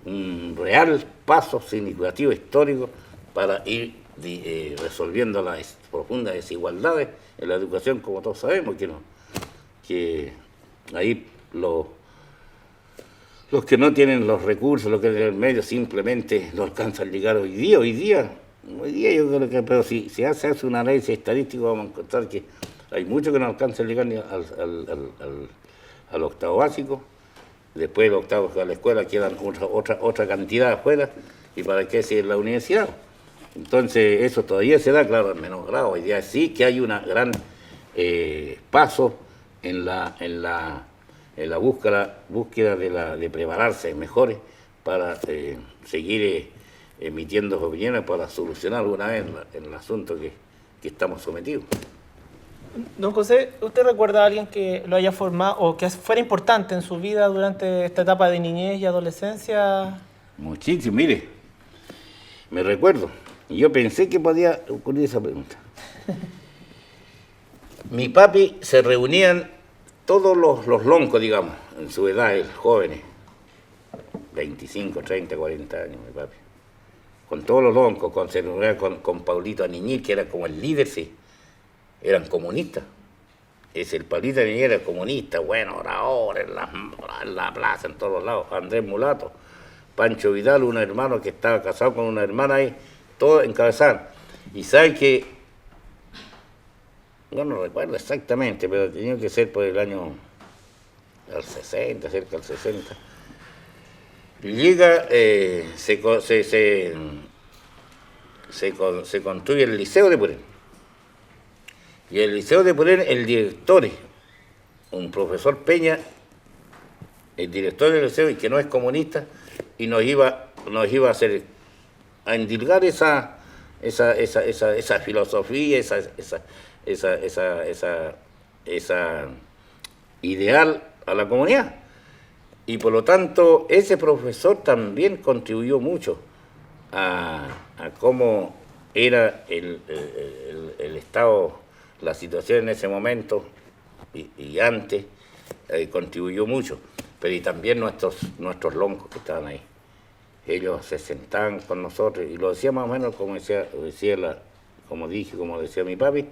un real paso significativo histórico para ir resolviendo las profundas desigualdades en la educación, como todos sabemos, que ahí los que no tienen los recursos, los que tienen el medio, simplemente no alcanzan a llegar hoy día. Hoy día yo creo que, pero si se hace un análisis estadístico, vamos a encontrar que hay muchos que no alcanzan a llegar ni al octavo básico. Después del octavo a la escuela quedan otra cantidad afuera, y para qué decir la universidad. Entonces eso todavía se da, claro, en menor grado. Hoy día sí que hay una gran paso en la búsqueda de prepararse mejores para seguir emitiendo opiniones para solucionar alguna vez el asunto que estamos sometidos. Don José, ¿usted recuerda a alguien que lo haya formado o que fuera importante en su vida durante esta etapa de niñez y adolescencia? Muchísimo, mire, me recuerdo, y yo pensé que podía ocurrir esa pregunta. Mi papi se reunían todos los loncos, digamos, en su edad, jóvenes, 25, 30, 40 años, mi papi, con todos los loncos, con Paulito Aniñí, que era como el líder, sí. Eran comunistas. El Pablito Aniñí era comunista, bueno, orador en la plaza, en todos lados. Andrés Mulato, Pancho Vidal, un hermano que estaba casado con una hermana ahí, todo encabezaban. Y sabe que, yo no recuerdo exactamente, pero tenía que ser por el año al 60, cerca del 60. Y llega, se construye el Liceo de Purén. Y el Liceo de Purén, el director, un profesor Peña, el director del liceo, y que no es comunista, y nos iba a hacer, a endilgar esa filosofía, esa ideal a la comunidad. Y por lo tanto, ese profesor también contribuyó mucho a cómo era el Estado, la situación en ese momento y antes, contribuyó mucho. Pero y también nuestros loncos que estaban ahí. Ellos se sentaban con nosotros y lo decía más o menos como decía como decía mi papi.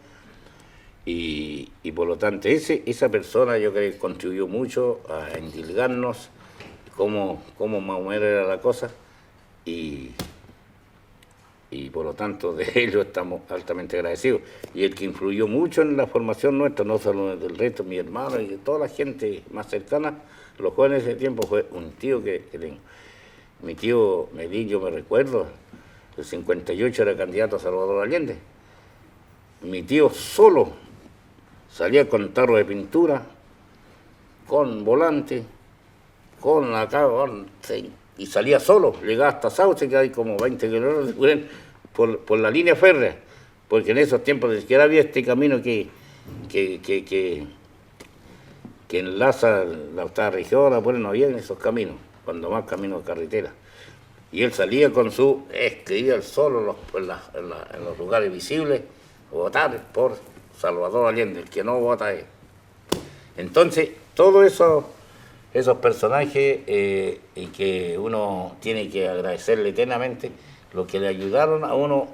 Y por lo tanto, esa persona yo creo que contribuyó mucho a endilgarnos cómo más o menos era la cosa. Y por lo tanto de ello estamos altamente agradecidos. Y el que influyó mucho en la formación nuestra, no solo del resto, mi hermano y de toda la gente más cercana, los jóvenes de ese tiempo, fue un tío que tengo. Mi tío Medín, yo me recuerdo, el 58 era candidato a Salvador Allende. Mi tío solo salía con tarro de pintura, con volante, con la cama, y salía solo, llegaba hasta Sauce, que hay como 20 kilómetros por la línea férrea, porque en esos tiempos ni siquiera había este camino que enlaza la octava región, bueno, no había en esos caminos, cuando más caminos de carretera. Y él salía con escribía el solo en los lugares visibles, votar por Salvador Allende, el que no vota es. Entonces, todos esos personajes y que uno tiene que agradecerle eternamente, lo que le ayudaron a uno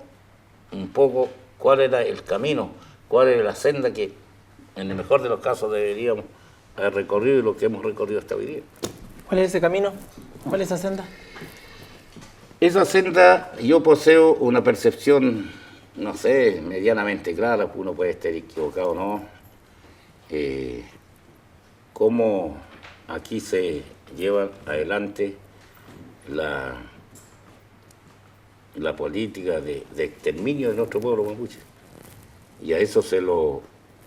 un poco cuál era el camino, cuál era la senda que en el mejor de los casos deberíamos haber recorrido y lo que hemos recorrido hasta hoy día. ¿Cuál es ese camino? ¿Cuál es esa senda? Esa senda, yo poseo una percepción, no sé, medianamente clara, uno puede estar equivocado o no, cómo aquí se lleva adelante la política de exterminio de nuestro pueblo mapuche. Y a eso se lo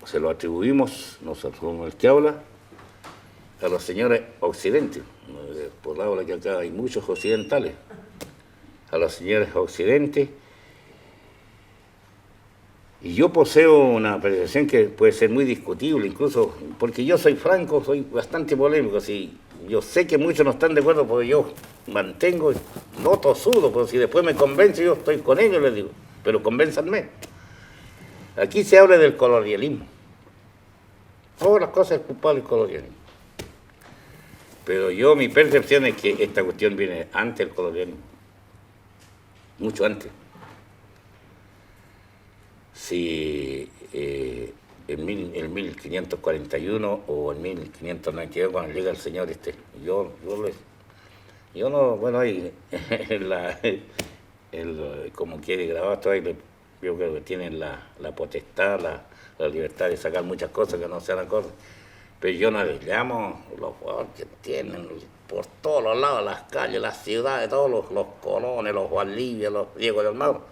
se lo atribuimos, nosotros como el que habla, a los señores occidentes. Por la hora que acá hay muchos occidentales. A los señores occidentes. Y yo poseo una percepción que puede ser muy discutible, incluso porque yo soy franco, soy bastante polémico. Si yo sé que muchos no están de acuerdo, porque yo mantengo, no tosudo, porque si después me convence, yo estoy con ellos, les digo, pero convénzanme. Aquí se habla del colonialismo. Todas las cosas es culpable del colonialismo. Pero yo, mi percepción es que esta cuestión viene antes del colonialismo, mucho antes. Si en 1541 o en 1592, cuando llega el señor yo no, bueno, ahí como quiere grabado esto ahí, yo creo que tienen la potestad, la libertad de sacar muchas cosas que no sean acordes, pero yo no les llamo los jugadores que tienen por todos los lados, las calles, las ciudades, todos los Colones, los Juan Livia, los Diego de Almagro,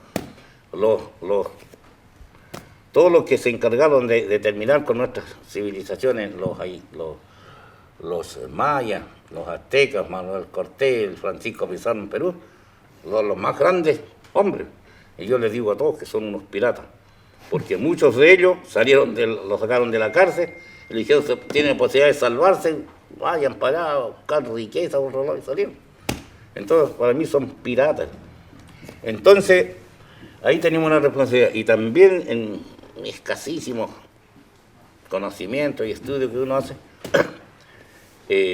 todos los que se encargaron de terminar con nuestras civilizaciones, los mayas, los aztecas, Manuel Cortés, Francisco Pizarro en Perú, los más grandes hombres. Y yo les digo a todos que son unos piratas, porque muchos de ellos los sacaron de la cárcel, y le dijeron que tienen posibilidad de salvarse, vayan para allá, buscar riqueza, y salieron. Entonces, para mí son piratas. Entonces, ahí tenemos una responsabilidad. Y también en escasísimos conocimientos y estudios que uno hace,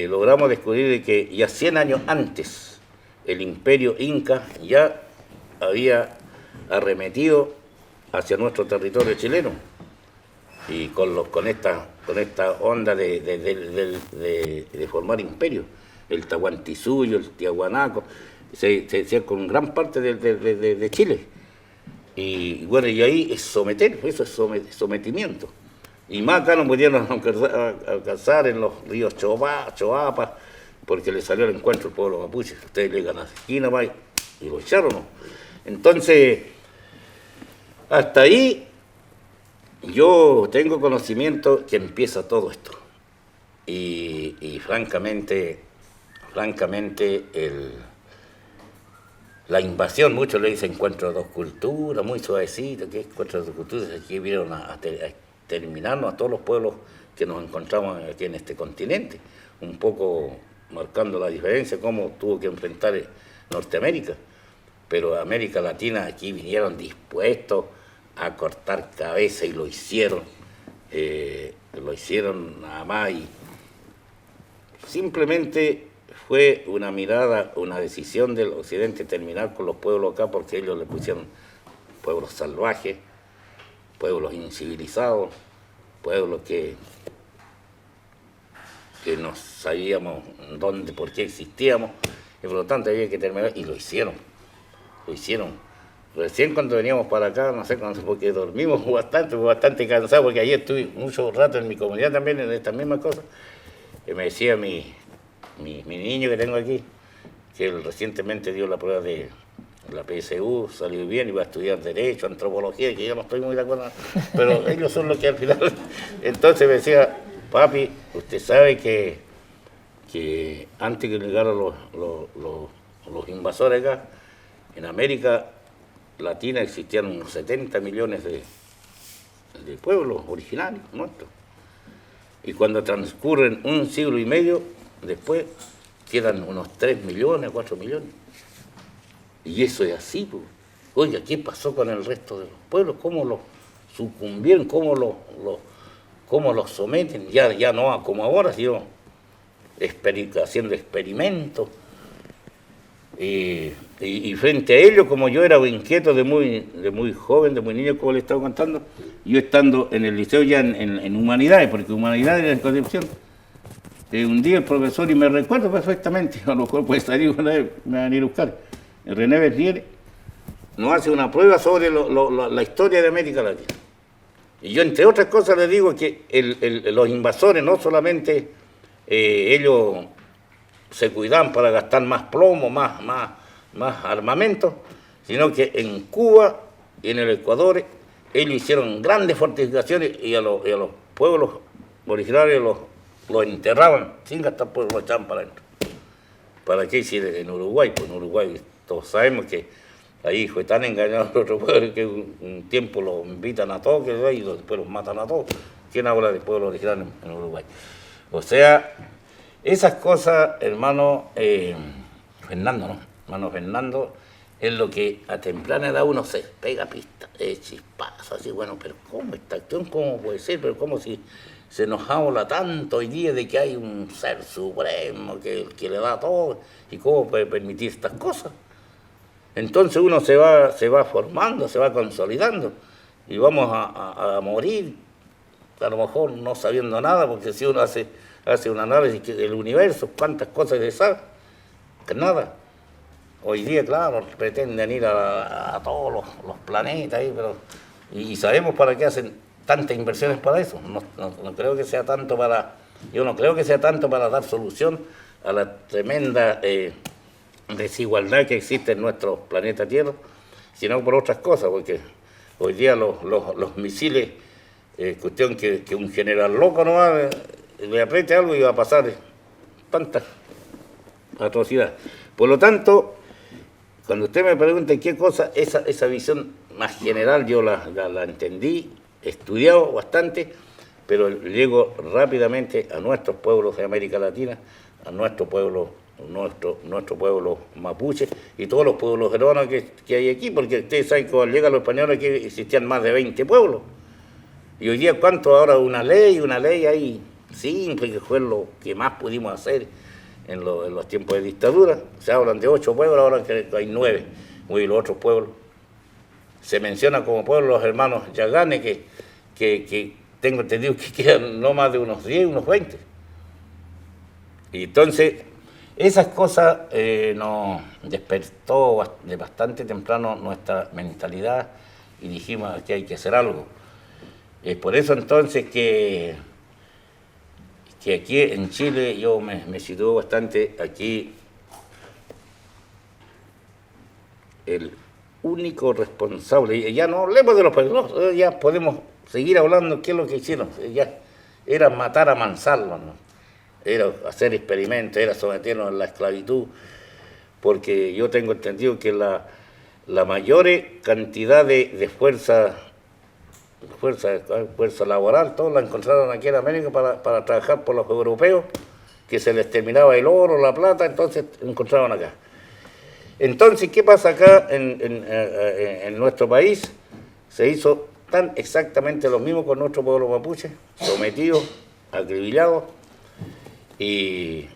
logramos descubrir que ya 100 años antes el imperio inca ya había arremetido hacia nuestro territorio chileno, y con esta onda de formar imperios, el Tahuantinsuyo, el Tiahuanaco, se hacía con gran parte de Chile. Y bueno, y ahí es someter, eso es sometimiento. Y más acá no pudieron alcanzar en los ríos Choapa, porque le salió al encuentro el pueblo mapuche. Ustedes llegan a la esquina y lo echaron, ¿no? Entonces, hasta ahí yo tengo conocimiento que empieza todo esto. Y francamente, la invasión, muchos le dicen encuentro de dos culturas, muy suavecito, que es encuentro de dos culturas, aquí vinieron a exterminarnos a todos los pueblos que nos encontramos aquí en este continente, un poco marcando la diferencia, cómo tuvo que enfrentar Norteamérica. Pero América Latina aquí vinieron dispuestos a cortar cabeza y lo hicieron nada más, y simplemente fue una mirada, una decisión del occidente terminar con los pueblos acá, porque ellos le pusieron pueblos salvajes, pueblos incivilizados, pueblos que no sabíamos dónde, por qué existíamos, y por lo tanto había que terminar, y lo hicieron. Recién cuando veníamos para acá, no sé cuándo, porque dormimos bastante cansados, porque ayer estuve mucho rato en mi comunidad también, en estas mismas cosas, y me decía mi niño que tengo aquí, que él recientemente dio la prueba de la PSU, salió bien, iba a estudiar Derecho, Antropología, que yo no estoy muy de acuerdo, pero ellos son los que al final... Entonces me decía, papi, usted sabe que antes que llegaran los invasores acá, en América Latina existían unos 70 millones de pueblos originarios nuestros. Y cuando transcurren un siglo y medio, después quedan unos 3 millones, 4 millones. Y eso es así, pues. Oiga, ¿qué pasó con el resto de los pueblos? ¿Cómo los sucumbieron? ¿Cómo los someten? Ya no como ahora, sino haciendo experimentos. Y frente a ello, como yo era inquieto de muy joven, de muy niño, como le estaba contando, yo estando en el liceo ya en Humanidades, porque Humanidades era en Concepción, un día el profesor, y me recuerdo perfectamente, a lo mejor puede salir una vez, me van a ir a buscar, René Bernier, nos hace una prueba sobre la historia de América Latina. Y yo, entre otras cosas, le digo que los invasores no solamente ellos se cuidaban para gastar más plomo, más armamento, sino que en Cuba y en el Ecuador ellos hicieron grandes fortificaciones y a los pueblos originarios los enterraban sin gastar, pues los echaban para adentro. ¿Para qué hicieron en Uruguay? Pues en Uruguay todos sabemos que ahí fue tan engañado el otro pueblo que un tiempo los invitan a todos y después los matan a todos. ¿Quién habla de pueblo original en Uruguay? O sea, esas cosas, hermano Fernando, ¿no? Hermano Fernando, es lo que a temprana edad uno se pega pista, chispazo, así, bueno, pero ¿cómo esta acción? ¿Cómo puede ser? Pero ¿cómo si se nos habla tanto hoy día de que hay un ser supremo que le da todo? ¿Y cómo puede permitir estas cosas? Entonces uno se va formando, se va consolidando y vamos a morir, a lo mejor no sabiendo nada, porque si uno hace un análisis del universo, cuántas cosas se sabe, que nada. Hoy día, claro, pretenden ir a todos los planetas, ahí, pero, y sabemos para qué hacen tantas inversiones para eso. No creo que sea tanto yo no creo que sea tanto para dar solución a la tremenda desigualdad que existe en nuestro planeta Tierra, sino por otras cosas, porque hoy día los misiles, cuestión que un general loco no va, le apriete algo y va a pasar tantas atrocidades. Por lo tanto, cuando usted me pregunta qué cosa, esa visión más general yo la entendí, he estudiado bastante, pero llego rápidamente a nuestros pueblos de América Latina, a nuestro pueblo mapuche y todos los pueblos peruanos que hay aquí, porque ustedes saben que cuando llegan los españoles aquí existían más de 20 pueblos. Y hoy día, ¿cuánto ahora? Una ley ahí simple, que fue lo que más pudimos hacer en los tiempos de dictadura. Se hablan de 8 pueblos, ahora que hay 9. Y los otros pueblos se menciona como pueblos los hermanos Yaganes, que tengo entendido que quedan no más de unos 10, unos 20. Y entonces, esas cosas nos despertó de bastante temprano nuestra mentalidad y dijimos que hay que hacer algo. Es por eso entonces que aquí en Chile yo me sitúo bastante aquí. El único responsable, y ya no hablemos de los países, ya podemos seguir hablando qué es lo que hicieron, ya era matar a mansalva, ¿no? Era hacer experimentos, era someternos a la esclavitud, porque yo tengo entendido que la mayor cantidad de fuerza laboral, todos la encontraron aquí en América para trabajar por los europeos, que se les terminaba el oro, la plata, entonces encontraron acá. Entonces, ¿qué pasa acá en nuestro país? Se hizo tan exactamente lo mismo con nuestro pueblo mapuche, sometido, acribillado, y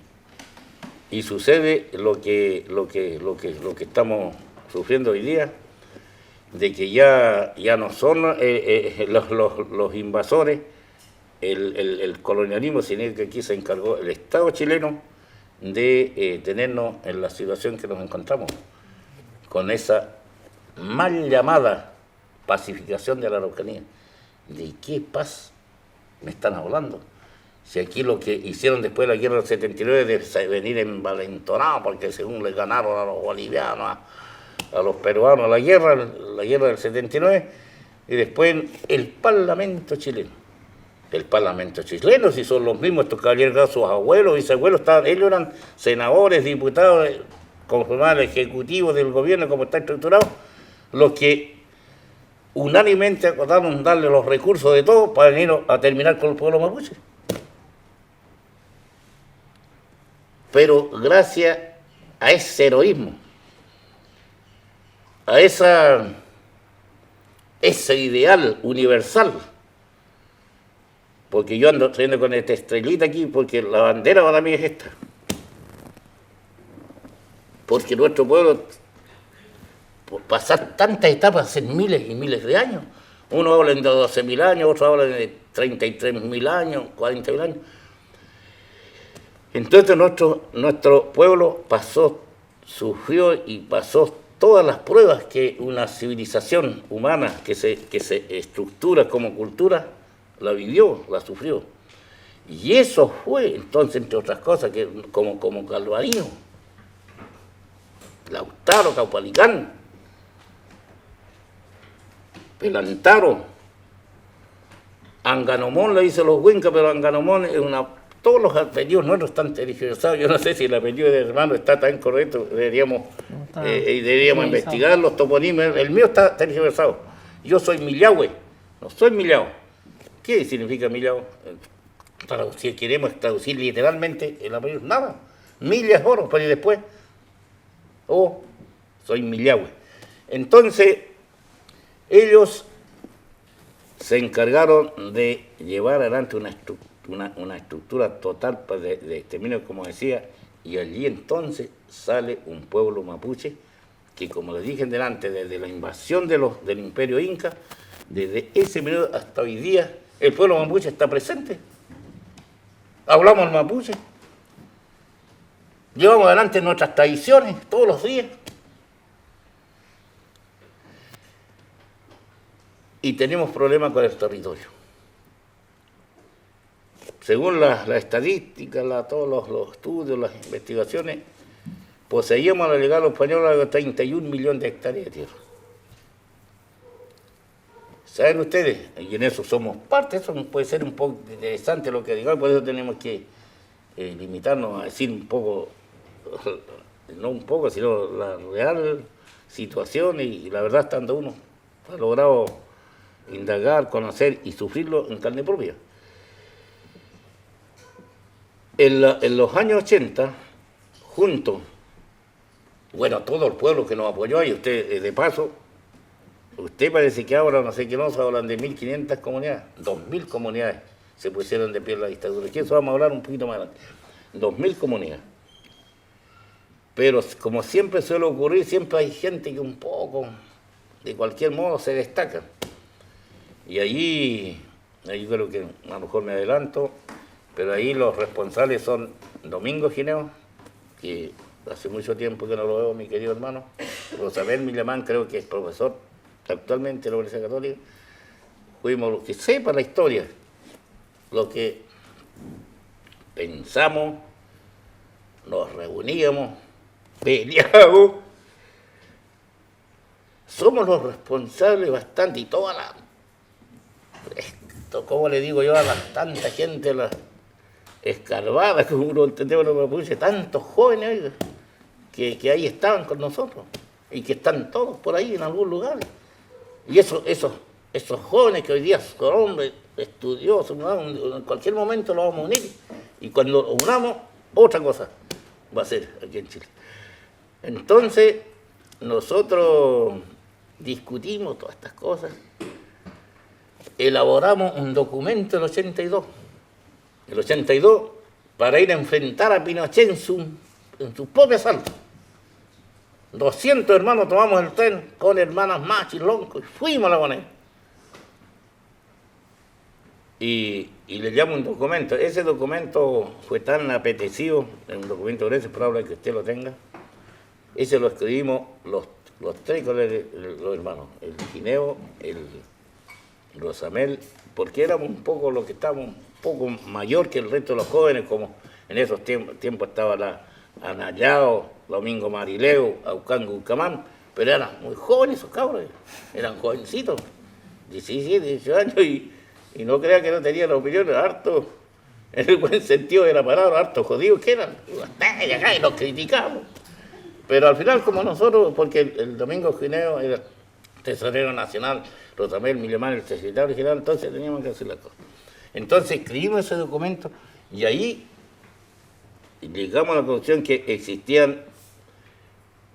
sucede lo que estamos sufriendo hoy día, de que ya no son los invasores, el colonialismo, sino que aquí se encargó el Estado chileno de tenernos en la situación que nos encontramos, con esa mal llamada pacificación de la Araucanía. ¿De qué paz me están hablando? Si aquí lo que hicieron después de la guerra del 79 de venir envalentonados, porque según les ganaron a los bolivianos, a los peruanos la guerra del 79, y después el Parlamento chileno. El Parlamento chileno, si son los mismos estos caballeros, sus abuelos, bisabuelos, ellos eran senadores, diputados, conformaban el ejecutivo del gobierno como está estructurado, los que unánimemente acordaron darle los recursos de todo para venir a terminar con el pueblo mapuche. Pero gracias a ese heroísmo, a ese ideal universal, porque yo ando trayendo con esta estrellita aquí, porque la bandera para mí es esta. Porque nuestro pueblo, por pasar tantas etapas, en miles y miles de años, uno habla de 12.000 años, otro habla de 33.000 años, 40.000 años. Entonces nuestro pueblo sufrió y pasó todas las pruebas que una civilización humana que se estructura como cultura la vivió, la sufrió. Y eso fue, entonces, entre otras cosas, que como Calvario, Lautaro, Caupolicán, Pelantaro, Anganomón le dicen los Huincas, pero Anganomón es una... Todos los apellidos nuestros están tergiversados. Yo no sé si el apellido del hermano está tan correcto, deberíamos investigar los toponímicos. El mío está tergiversado. Yo soy Millahue, no soy Millao. ¿Qué significa Millao? Si queremos traducir literalmente el apellido, nada. Milla es oro, pero y después, soy Millahue. Entonces, ellos se encargaron de llevar adelante una estructura total de exterminio, como decía, y allí entonces sale un pueblo mapuche que, como les dije delante, desde la invasión del imperio inca, desde ese minuto hasta hoy día, el pueblo mapuche está presente. Hablamos mapuche, llevamos adelante nuestras tradiciones todos los días. Y tenemos problemas con el territorio. Según la estadística, todos los estudios, las investigaciones, poseíamos al llegar los españoles 31 millones de hectáreas de tierra. ¿Saben ustedes? Y en eso somos parte. Eso puede ser un poco interesante lo que digamos, por eso tenemos que limitarnos a decir un poco, no un poco, sino la real situación y la verdad, estando uno ha logrado indagar, conocer y sufrirlo en carne propia. En los años 80, junto, todo el pueblo que nos apoyó, y usted, de paso, usted parece que ahora, no sé qué, nos hablan de 1.500 comunidades, 2.000 comunidades se pusieron de pie en la dictadura, que eso vamos a hablar un poquito más adelante, 2.000 comunidades. Pero como siempre suele ocurrir, siempre hay gente que un poco, de cualquier modo, se destaca. Y allí creo que a lo mejor me adelanto, pero ahí los responsables son Domingo Gineo, que hace mucho tiempo que no lo veo, mi querido hermano, Rosamel Millamán, creo que es profesor actualmente en la Universidad Católica. Fuimos los que sepa la historia, lo que pensamos, nos reuníamos, peleábamos. Somos los responsables bastante, y toda la... ¿Cómo le digo yo a tanta gente, la escarbada, que uno entendemos los mapuches, tantos jóvenes que ahí estaban con nosotros y que están todos por ahí en algún lugar? Y esos jóvenes que hoy día son hombres estudiosos, en cualquier momento los vamos a unir, y cuando los unamos, otra cosa va a ser aquí en Chile. Entonces, nosotros discutimos todas estas cosas. Elaboramos un documento en el 82, para ir a enfrentar a Pinochet en su propio asalto. 200 hermanos tomamos el tren con hermanas Machi, Lonco, y fuimos a La Moneda. Y le llamo un documento. Ese documento fue tan apetecido, en un documento grueso, es probable que usted lo tenga. Ese lo escribimos los tres con los hermanos, el Gineo, el Rosamel, porque éramos un poco lo que estábamos, un poco mayor que el resto de los jóvenes, como en esos tiempos estaba la Anayao, Domingo Marileo, Aucango Ucamán, pero eran muy jóvenes esos cabros, eran jovencitos, 17, 18 años, y no crea que no tenían opiniones, harto, en el buen sentido de la palabra, harto jodidos que eran, y los criticamos. Pero al final, como nosotros, porque el Domingo Gineo era tesorero nacional, Rosamel Millamán, el secretario general, entonces teníamos que hacer las cosas. Entonces escribimos ese documento y ahí llegamos a la conclusión que existían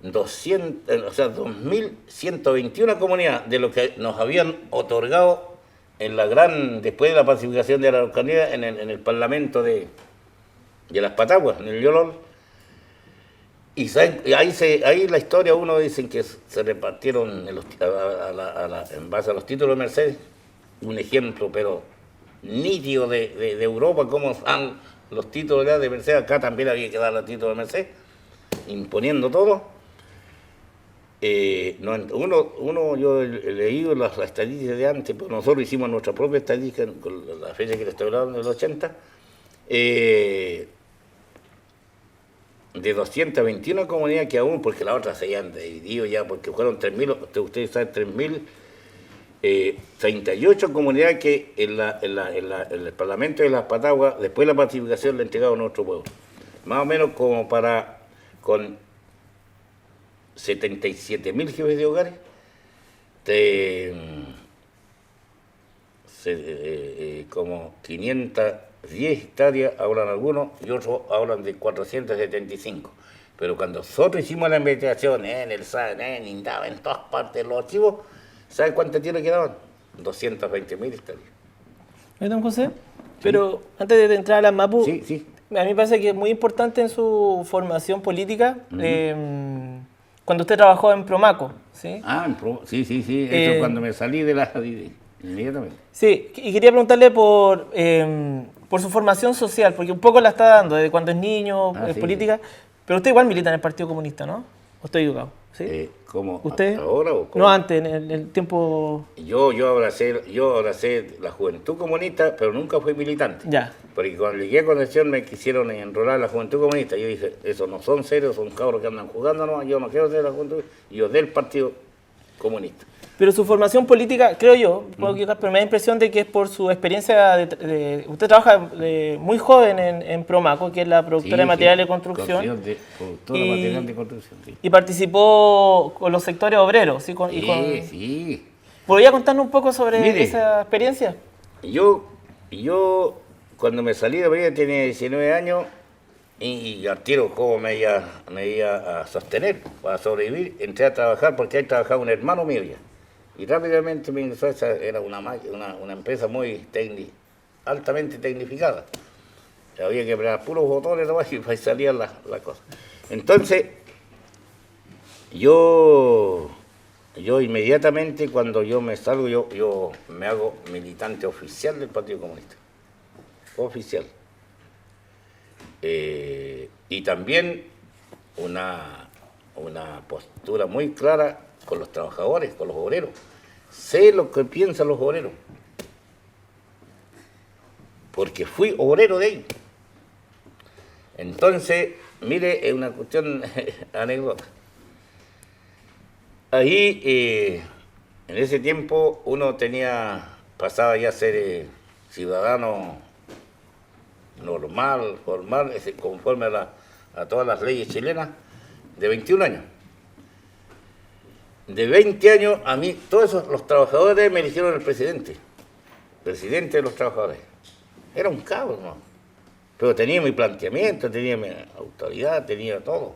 2.121 comunidades de lo que nos habían otorgado después de la pacificación de la Araucanía en el Parlamento de las Pataguas, en el Yolol. Y ahí la historia, uno dicen que se repartieron en base a los títulos de Mercedes, un ejemplo, pero nítido de Europa, cómo dan los títulos de Mercedes. Acá también había que dar los títulos de Mercedes, imponiendo todo. Yo he leído las estadísticas de antes, pero nosotros hicimos nuestra propia estadística con la fecha que le estoy hablando, del 80. De 221 comunidades que aún, porque las otras se habían dividido ya, porque fueron 3.000, ustedes saben, 3.000 38 comunidades que en el Parlamento de las Pataguas, después de la pacificación, le entregaron a nuestro pueblo. Más o menos como con 77.000 jefes de hogares, como 510 hectáreas hablan algunos y otros hablan de 475. Pero cuando nosotros hicimos la investigación en el SAN, en INDAVA, en todas partes de los archivos, ¿sabe cuántas tierras quedaban? 220.000 hectáreas. Don José, pero antes de entrar a la MAPU, Sí, sí. a mí me parece que es muy importante en su formación política, cuando usted trabajó en Promaco, ¿sí? Sí. Eso cuando me salí de la... inmediatamente. Sí, y quería preguntarle por su formación social, porque un poco la está dando desde cuando es niño, en Sí, política, pero usted igual milita en el Partido Comunista, ¿no? ¿O estoy equivocado? ¿Sí? ¿Cómo? ¿Usted? ¿Ahora o cómo? No, antes, en el tiempo... Yo abracé la juventud comunista, pero nunca fui militante. Ya. Porque cuando llegué a Concepción me quisieron enrolar en la juventud comunista. Yo dije, esos no son serios, son cabros que andan jugando, no, yo no quiero ser la juventud, yo del Partido Comunista. Pero su formación política, creo yo, puedo equivocar, pero me da la impresión de que es por su experiencia usted trabaja muy joven en Promaco, que es la productora de materiales de construcción. Productora de materiales de construcción, sí. Y participó con los sectores obreros, ¿sí? Sí. ¿Podría contarnos un poco sobre Mire, esa experiencia? Yo cuando me salí de Bolivia tenía 19 años y al tiro cómo me iba a sostener para sobrevivir. Entré a trabajar porque ahí trabajaba un hermano mío ya. Y rápidamente me ingresó, era una empresa muy altamente tecnificada. Había que preparar puros botones nomás y salían las cosas. Entonces, yo inmediatamente cuando yo me salgo, yo me hago militante oficial del Partido Comunista. Oficial. Y también una postura muy clara con los trabajadores, con los obreros. Sé lo que piensan los obreros, porque fui obrero de ellos. Entonces, mire, es una cuestión anécdota. Ahí, en ese tiempo, uno pasaba ya a ser ciudadano normal, formal, conforme a todas las leyes chilenas, de 21 años. De 20 años, a mí, todos esos, los trabajadores me eligieron el presidente de los trabajadores. Era un cabrón, ¿no? Pero tenía mi planteamiento, tenía mi autoridad, tenía todo.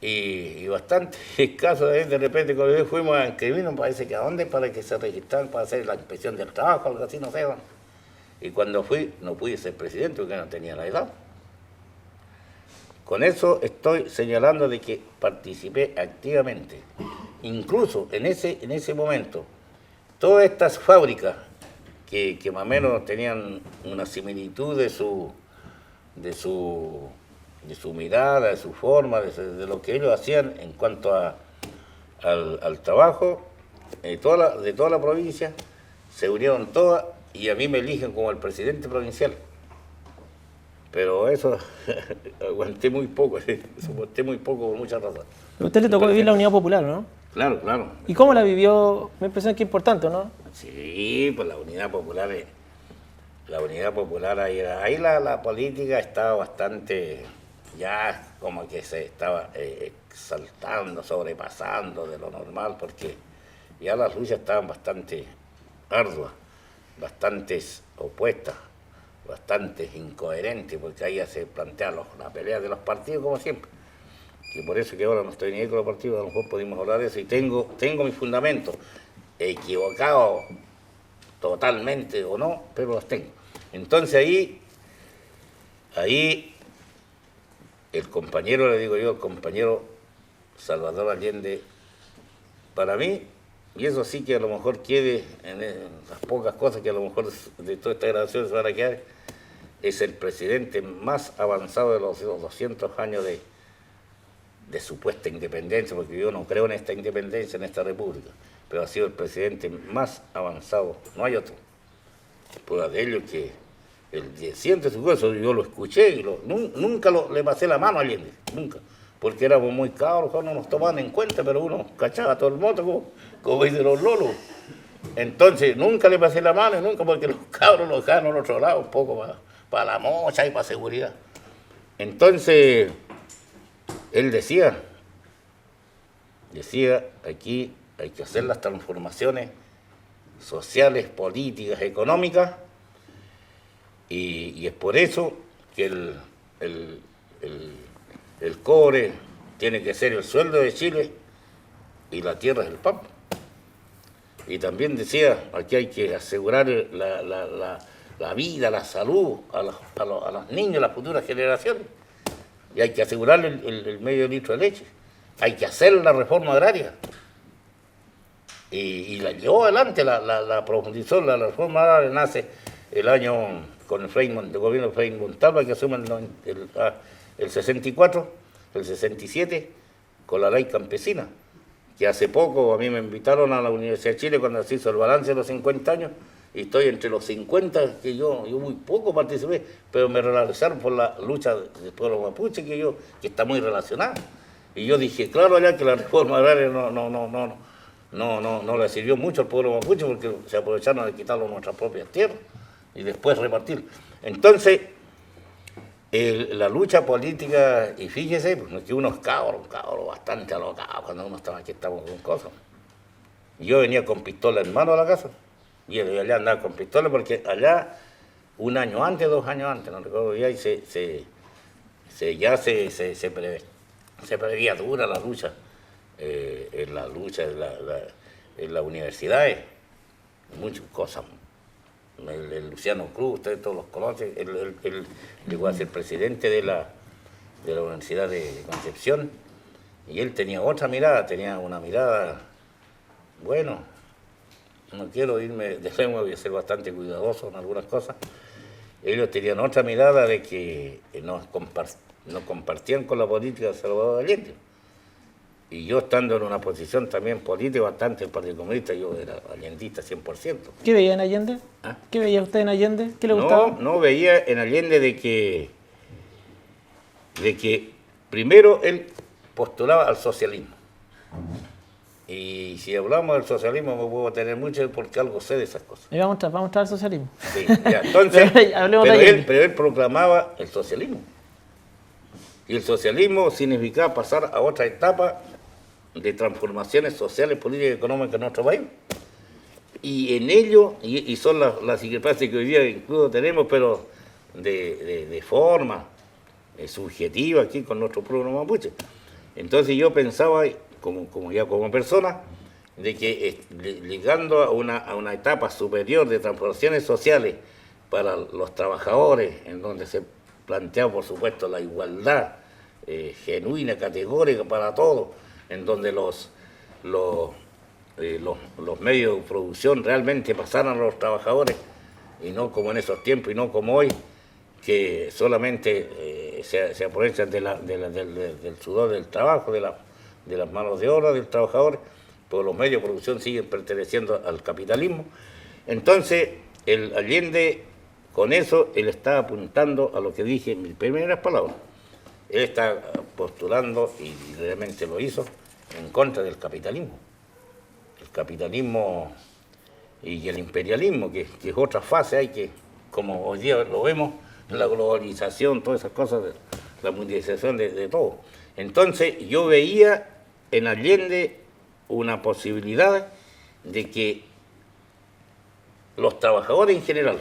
Y bastante escaso de repente, cuando fuimos a inscribirnos, parece que a dónde, para que se registraran para hacer la inspección del trabajo, algo así, no sé. ¿No? Y cuando fui, no pude ser presidente porque no tenía la edad. Con eso estoy señalando de que participé activamente. Incluso en ese momento, todas estas fábricas que más o menos tenían una similitud de su mirada, de su forma, de lo que ellos hacían en cuanto al trabajo, de toda la provincia, se unieron todas y a mí me eligen como el presidente provincial. Pero eso aguanté muy poco, soporté muy poco por muchas razones. A usted le tocó vivir la Unidad Popular, ¿no? Claro. ¿Y cómo la vivió? Me impresiona que es importante, ¿no? Sí, pues la Unidad Popular, ahí la política estaba bastante, ya como que se estaba exaltando, sobrepasando de lo normal, porque ya las luchas estaban bastante arduas, bastante opuestas, bastante incoherentes, porque ahí ya se plantea la pelea de los partidos como siempre. Y por eso que ahora no estoy ni ahí con los partidos, a lo mejor podemos hablar de eso, y tengo mis fundamentos, equivocados totalmente o no, pero los tengo. Entonces ahí el compañero, le digo yo, el compañero Salvador Allende, para mí, y eso sí que a lo mejor quede en las pocas cosas que a lo mejor de toda esta grabación se van a quedar, es el presidente más avanzado de los 200 años de supuesta independencia, porque yo no creo en esta independencia, en esta república, pero ha sido el presidente más avanzado, no hay otro. Prueba de ello que el siente su cosa, yo lo escuché y nunca le pasé la mano a Allende, nunca, porque éramos muy cabros, no nos tomaban en cuenta, pero uno cachaba todo el moto, como dicen los lolos. Entonces, nunca le pasé la mano, nunca, porque los cabros los dejaban al otro lado, un poco para la mocha y para seguridad. Entonces, él decía, aquí hay que hacer las transformaciones sociales, políticas, económicas, y es por eso que el cobre tiene que ser el sueldo de Chile y la tierra es el Pampa. Y también decía, aquí hay que asegurar la vida, la salud a los niños, a las futuras generaciones. Y hay que asegurar el medio litro de leche. Hay que hacer la reforma agraria. Y la llevó adelante, la profundizó, la reforma agraria nace el año con el gobierno de Frei Montalva, que asume el 64, el 67, con la ley campesina, que hace poco a mí me invitaron a la Universidad de Chile cuando se hizo el balance de los 50 años, y estoy entre los 50, que yo muy poco participé, pero me realizaron por la lucha del pueblo mapuche, que está muy relacionada. Y yo dije, claro, allá que la reforma agraria no le sirvió mucho al pueblo mapuche, porque se aprovecharon de quitarlo nuestras propias tierras y después repartir. Entonces, la lucha política, y fíjese, pues, que uno es cabro bastante alocado cuando uno estaba aquí, estamos con cosas. Yo venía con pistola en mano a la casa, y allá andaba con pistola, porque allá, un año antes, 2 años antes, no recuerdo ya, y se preveía dura la lucha, en las universidades, muchas cosas. El Luciano Cruz, ustedes todos los conocen, él llegó a ser presidente de la Universidad de Concepción, y él tenía otra mirada, tenía una mirada, bueno, no quiero irme de lengua, voy a ser bastante cuidadoso en algunas cosas. Ellos tenían otra mirada de que no compartían con la política de Salvador Allende. Y yo estando en una posición también política bastante, el Partido Comunista, yo era allendista 100%. ¿Qué veía en Allende? ¿Ah? ¿Qué veía usted en Allende? ¿Qué le gustaba? No veía en Allende de que primero él postulaba al socialismo. Y si hablamos del socialismo me puedo tener mucho porque algo sé de esas cosas. Y vamos a entrar al socialismo. Sí, ya, entonces, pero él proclamaba el socialismo. Y el socialismo significaba pasar a otra etapa de transformaciones sociales, políticas y económicas en nuestro país. Y en ello, y son las discrepancias que hoy día incluso tenemos, pero de forma subjetiva aquí con nuestro pueblo mapuche. Entonces yo pensaba, como persona, de que llegando a una etapa superior de transformaciones sociales para los trabajadores, en donde se plantea, por supuesto, la igualdad genuina, categórica para todos, en donde los medios de producción realmente pasaran a los trabajadores, y no como en esos tiempos, y no como hoy, que solamente se aprovechan del sudor del trabajo, de las manos de obra del trabajador, pero los medios de producción siguen perteneciendo al capitalismo. Entonces, el Allende, con eso, él está apuntando a lo que dije en mis primeras palabras. Él está postulando, y realmente lo hizo, en contra del capitalismo. El capitalismo y el imperialismo, que es otra fase, hay que, como hoy día lo vemos, la globalización, todas esas cosas, la mundialización de todo. Entonces yo veía en Allende una posibilidad de que los trabajadores en general,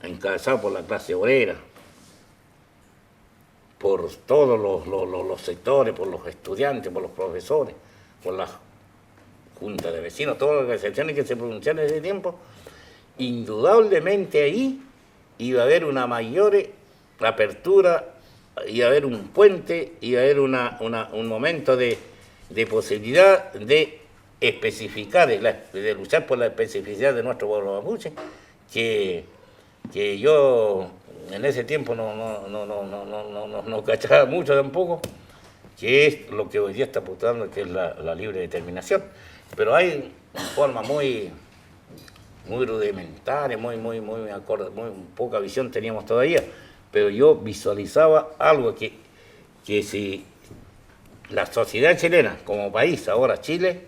encabezados por la clase obrera, por todos los sectores, por los estudiantes, por los profesores, por las juntas de vecinos, todas las organizaciones que se pronunciaron en ese tiempo, indudablemente ahí iba a haber una mayor apertura, iba a haber un puente, iba a haber un momento de posibilidad de especificar, de luchar por la especificidad de nuestro pueblo mapuche, que yo en ese tiempo no cachaba mucho tampoco, que es lo que hoy día está apuntando, que es la libre determinación. Pero hay una forma muy rudimentaria, muy poca visión teníamos todavía, pero yo visualizaba algo que si la sociedad chilena, como país, ahora Chile,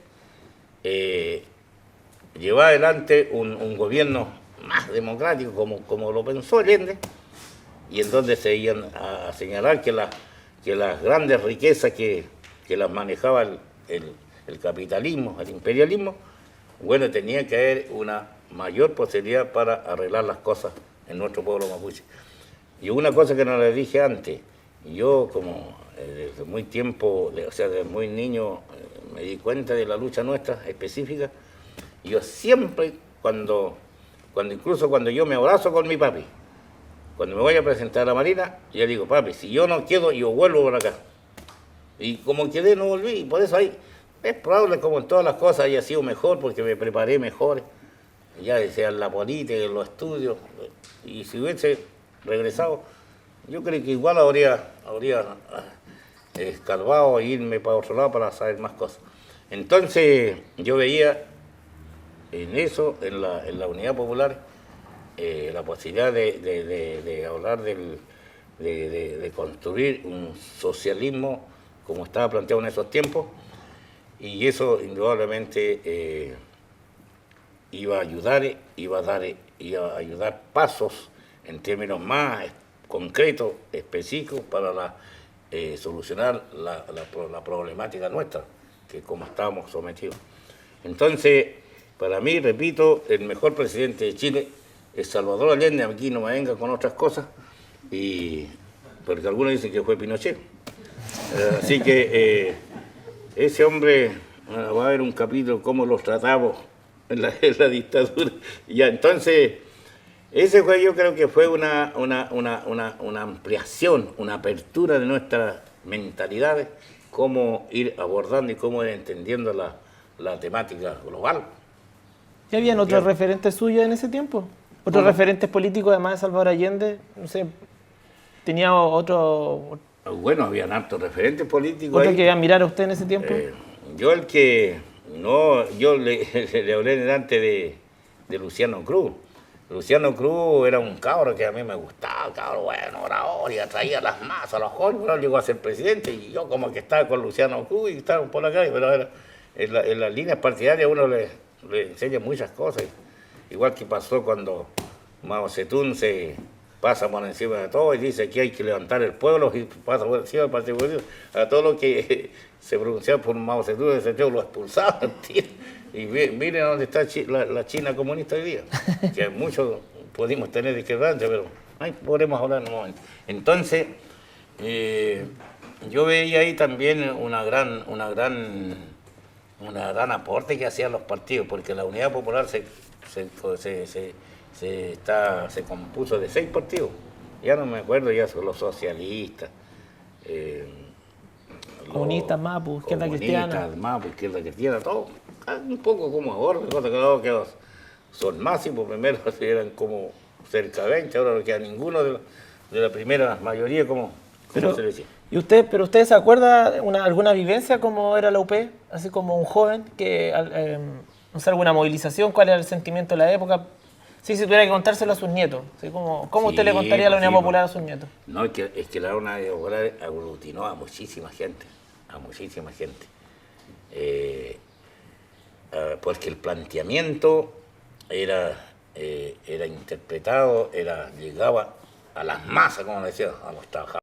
lleva adelante un gobierno más democrático, como lo pensó Allende, y en donde se iban a señalar que las grandes riquezas que las manejaba el capitalismo, el imperialismo, bueno, tenía que haber una mayor posibilidad para arreglar las cosas en nuestro pueblo mapuche. Y una cosa que no les dije antes, yo como desde muy tiempo, o sea, desde muy niño, me di cuenta de la lucha nuestra específica. Yo siempre, incluso cuando yo me abrazo con mi papi, cuando me voy a presentar a la Marina, yo digo, papi, si yo no quedo, yo vuelvo por acá. Y como quedé, no volví, y por eso ahí es probable, como en todas las cosas, haya sido mejor, porque me preparé mejor, ya sea en la política, en los estudios, y si hubiese regresado, yo creo que igual habría escarbado e irme para otro lado para saber más cosas. Entonces yo veía en eso, en la Unidad Popular, la posibilidad de hablar de construir un socialismo como estaba planteado en esos tiempos, y eso indudablemente iba a ayudar pasos en términos más concretos, específicos, para solucionar la problemática nuestra, que como estábamos sometidos. Entonces, para mí, repito, el mejor presidente de Chile es Salvador Allende. Aquí no me venga con otras cosas, porque algunos dicen que fue Pinochet. Así que ese hombre, va a haber un capítulo cómo los tratamos en la dictadura. Ya, entonces, ese fue, yo creo que fue una ampliación, una apertura de nuestras mentalidades, cómo ir abordando y cómo ir entendiendo la temática global. ¿Y habían otros referentes suyos en ese tiempo? ¿Otros referentes políticos además de Salvador Allende? No sé, ¿tenía otro...? Bueno, habían hartos referentes políticos. ¿Otro que iba a mirar a usted en ese tiempo? Yo le hablé delante de Luciano Cruz. Luciano Cruz era un cabro que a mí me gustaba, cabro bueno, orador, y atraía las masas, a los jóvenes, pero llegó a ser presidente, y yo como que estaba con Luciano Cruz y estaba por la calle, pero en las líneas partidarias uno le enseña muchas cosas, igual que pasó cuando Mao Zedong se pasa por encima de todo y dice que hay que levantar el pueblo, y pasa por encima del Partido Comunista. A todo lo que se pronunciaba por Mao Zedong, ese tío lo expulsaban, tío. Y miren dónde está la China comunista hoy día, que muchos pudimos tener discrepancias, pero ahí podremos hablar en un momento. Entonces, yo veía ahí también una gran aporte que hacían los partidos, porque la Unidad Popular se compuso de 6 partidos. Ya no me acuerdo, ya son los socialistas, comunistas, MAPU, izquierda cristiana. MAPU, izquierda cristiana, todo. Un poco como ahora, que son más, y por primero eran como cerca de 20, ahora no queda ninguno de la primera mayoría, como se decía. ¿Pero usted se acuerda de alguna vivencia como era la UP? Así como un joven, que no sé, alguna movilización, ¿cuál era el sentimiento de la época? Sí, si tuviera que contárselo a sus nietos, ¿sí? ¿Cómo usted le contaría a la Unidad Popular a sus nietos? No, es que la Unidad Popular aglutinó a muchísima gente, porque el planteamiento era interpretado, llegaba a las masas, como decía, a los trabajadores.